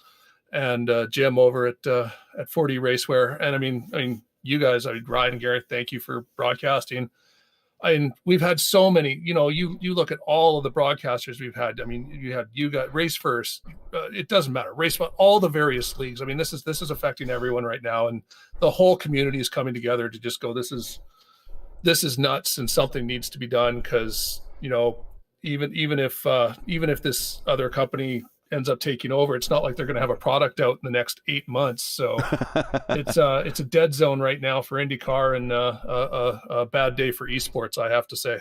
and Jim over at 4D Racewear, and I mean you guys, Ryan and Garrett, thank you for broadcasting. We've had so many, you look at all of the broadcasters we've had. I mean, you got Race First. It doesn't matter. All the various leagues. I mean, this is affecting everyone right now. And the whole community is coming together to just go, this is nuts, and something needs to be done. Cause even if this other company ends up taking over, it's not like they're going to have a product out in the next 8 months. So it's a dead zone right now for IndyCar, and a bad day for esports, I have to say.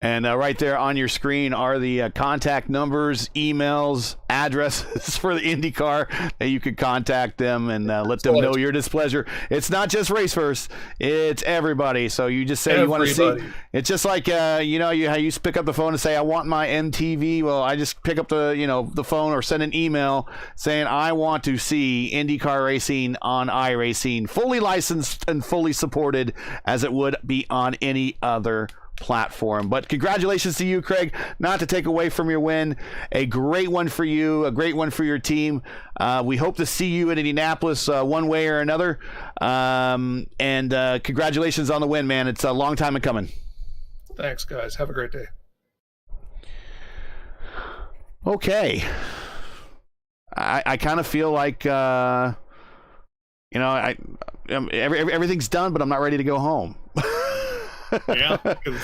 And right there on your screen are the contact numbers, emails, addresses for the IndyCar that you could contact them and let them know your displeasure. It's not just Race First; it's everybody. So you just say you want to see. It's just like how you used to pick up the phone and say, "I want my MTV." Well, I just pick up the phone or send an email saying, "I want to see IndyCar racing on iRacing, fully licensed and fully supported as it would be on any other platform." But congratulations to you, Craig, not to take away from your win. A great one for you, a great one for your team. We hope to see you in Indianapolis one way or another. And congratulations on the win, man. It's a long time in coming. Thanks, guys. Have a great day. Okay. I kind of feel like everything's done, but I'm not ready to go home. Yeah, because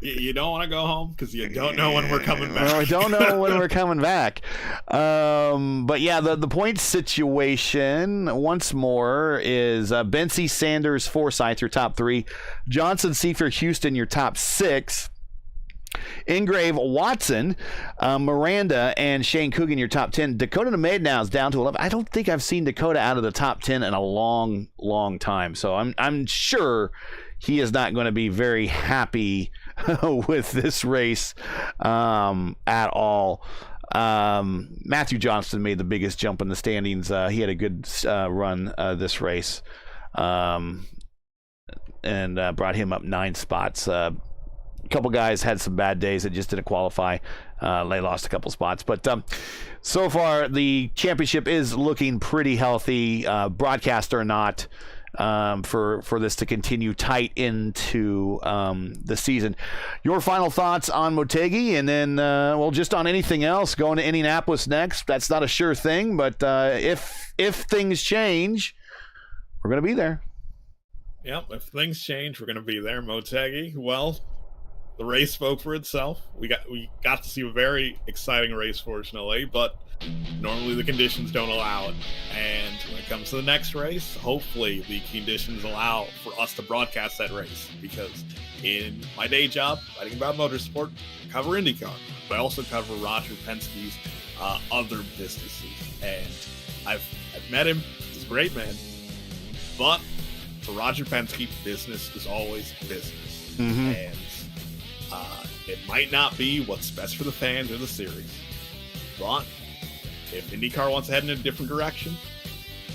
you don't want to go home because you don't know when we're coming back. I don't know when we're coming back. But yeah, the point situation once more is Bency, Sanders, Forsyth, your top 3. Johnson, Schaeffer, Houston, your top 6. Ingrave, Watson, Miranda, and Shane Coogan, your top 10. Dakota Nemade now is down to 11. I don't think I've seen Dakota out of the top 10 in a long, long time. So I'm sure he is not going to be very happy with this race at all. Matthew Johnston made the biggest jump in the standings. He had a good run this race and brought him up 9 spots. A couple guys had some bad days that just didn't qualify. They lost a couple spots. But so far, the championship is looking pretty healthy, broadcast or not. For this to continue tight into the season. Your final thoughts on Motegi, and then just on anything else going to Indianapolis next. That's not a sure thing, but if things change, we're going to be there. Yep, if things change, we're going to be there. Motegi, well, the race spoke for itself. We got to see a very exciting race, fortunately, but normally the conditions don't allow it. And when it comes to the next race, hopefully the conditions allow for us to broadcast that race, because in my day job, writing about motorsport, I cover IndyCar, but I also cover Roger Penske's other businesses. And I've met him. He's a great man. But for Roger Penske, business is always business. Mm-hmm. And it might not be what's best for the fans or the series, but if IndyCar wants to head in a different direction,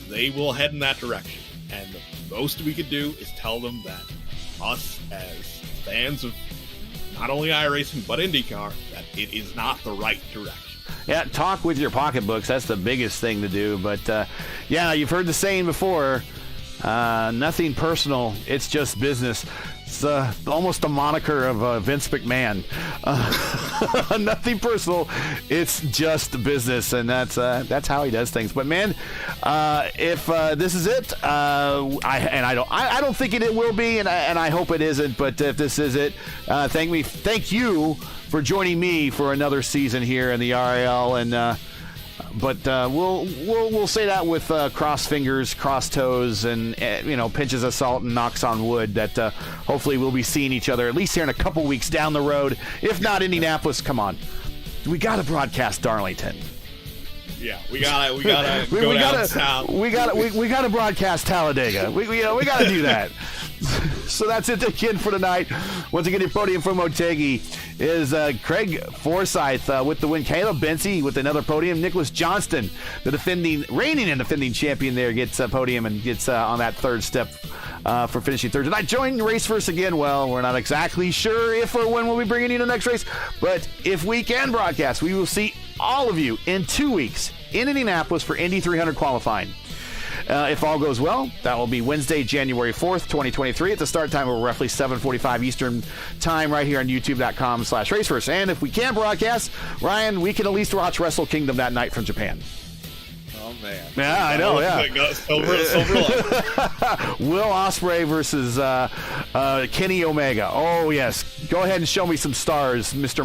they will head in that direction. And the most we could do is tell them that us as fans of not only iRacing but IndyCar, that it is not the right direction. Yeah, talk with your pocketbooks. That's the biggest thing to do. But yeah, you've heard the saying before, nothing personal, it's just business. It's almost the moniker of Vince McMahon. Nothing personal, it's just business, and that's how he does things. But man, if this is it, I don't think it will be, and I hope it isn't. But if this is it, thank you for joining me for another season here in the RIL, and. But we'll say that with cross fingers, cross toes, and pinches of salt and knocks on wood that hopefully we'll be seeing each other at least here in a couple weeks down the road. If not Indianapolis, come on, we got to broadcast Darlington. Yeah, we gotta go down south. We gotta broadcast Talladega. We gotta do that. So that's it again for tonight. Once again, your podium from Motegi is Craig Forsyth with the win. Caleb Bency with another podium. Nicholas Johnston, the reigning and defending champion there, gets a podium and gets on that third step for finishing third. Tonight, join Race First again. Well, we're not exactly sure if or when we'll be bringing you the next race, but if we can broadcast, we will see all of you in 2 weeks in Indianapolis for Indy 300 qualifying. If all goes well, that will be Wednesday, January 4th, 2023 at the start time of roughly 7:45 Eastern time right here on youtube.com/racefirst. And if we can't broadcast, Ryan, we can at least watch Wrestle Kingdom that night from Japan. Well, man. Yeah, I know. Yeah. Silver line. Will Ospreay versus Kenny Omega. Oh yes. Go ahead and show me some stars, Mr.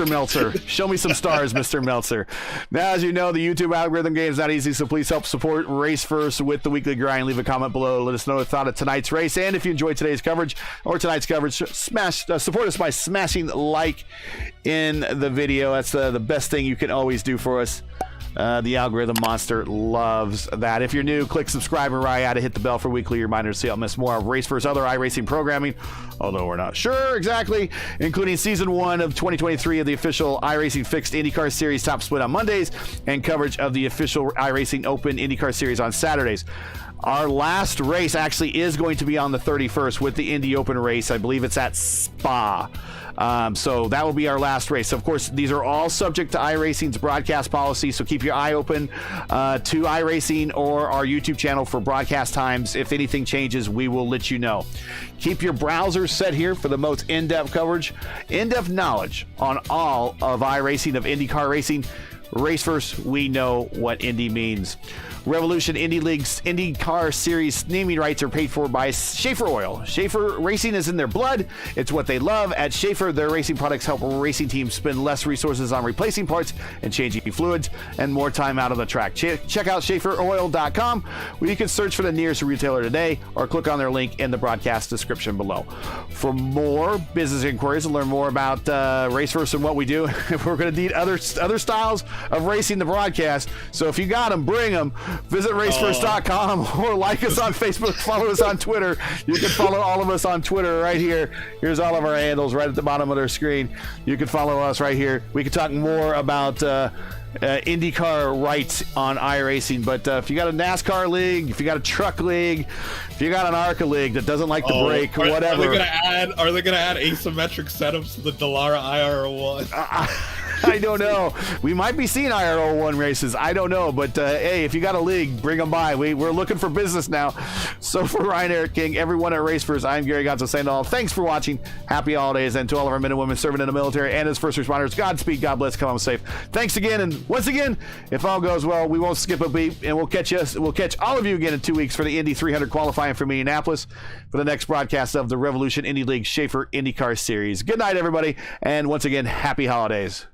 Meltzer. Show me some stars, Mr. Meltzer. Now, as you know, the YouTube algorithm game is not easy, so please help support Race First with the Weekly Grind. Leave a comment below. Let us know your thought of tonight's race, and if you enjoyed today's coverage or tonight's coverage, support us by smashing like in the video. That's the best thing you can always do for us. The algorithm monster loves that. If you're new, click subscribe and right out to hit the bell for weekly reminders so you don't miss more of Race First other iRacing programming, although we're not sure exactly, including Season 1 of 2023 of the official iRacing Fixed IndyCar Series Top Split on Mondays and coverage of the official iRacing Open IndyCar Series on Saturdays. Our last race actually is going to be on the 31st with the Indy Open race. I believe it's at Spa. So that will be our last race. Of course, these are all subject to iRacing's broadcast policy, so keep your eye open to iRacing or our YouTube channel for broadcast times. If anything changes, we will let you know. Keep your browser set here for the most in-depth coverage, in-depth knowledge on all of iRacing, of IndyCar racing. Race First, we know what Indy means. Revolution Indy League's IndyCar Series naming rights are paid for by Schaeffer Oil. Schaeffer racing is in their blood. It's what they love. At Schaeffer, their racing products help racing teams spend less resources on replacing parts and changing fluids and more time out on the track. Check out SchaefferOil.com, where you can search for the nearest retailer today or click on their link in the broadcast description below. For more business inquiries and learn more about Race First and what we do, we're going to need other styles of racing the broadcast. So if you got them, bring them. Visit racefirst.com or like us on Facebook, follow us on Twitter. You can follow all of us on Twitter right here. Here's all of our handles right at the bottom of their screen. You can follow us right here. We can talk more about IndyCar rights on iRacing, but if you got a NASCAR league, if you got a truck league, if you got an ARCA league that doesn't like to break, whatever. Are they gonna add asymmetric setups to the Dallara IR1? I don't know. We might be seeing IRL1 races. I don't know. But, hey, if you got a league, bring them by. We're looking for business now. So for Ryan Eric King, everyone at Race First, I'm Gary Gonzo saying all. Thanks for watching. Happy holidays. And to all of our men and women serving in the military and as first responders, Godspeed, God bless, come home safe. Thanks again. And once again, if all goes well, we won't skip a beat. And we'll catch all of you again in 2 weeks for the Indy 300 qualifying from Indianapolis for the next broadcast of the Revolution Indy League Schaeffer IndyCar Series. Good night, everybody. And once again, happy holidays.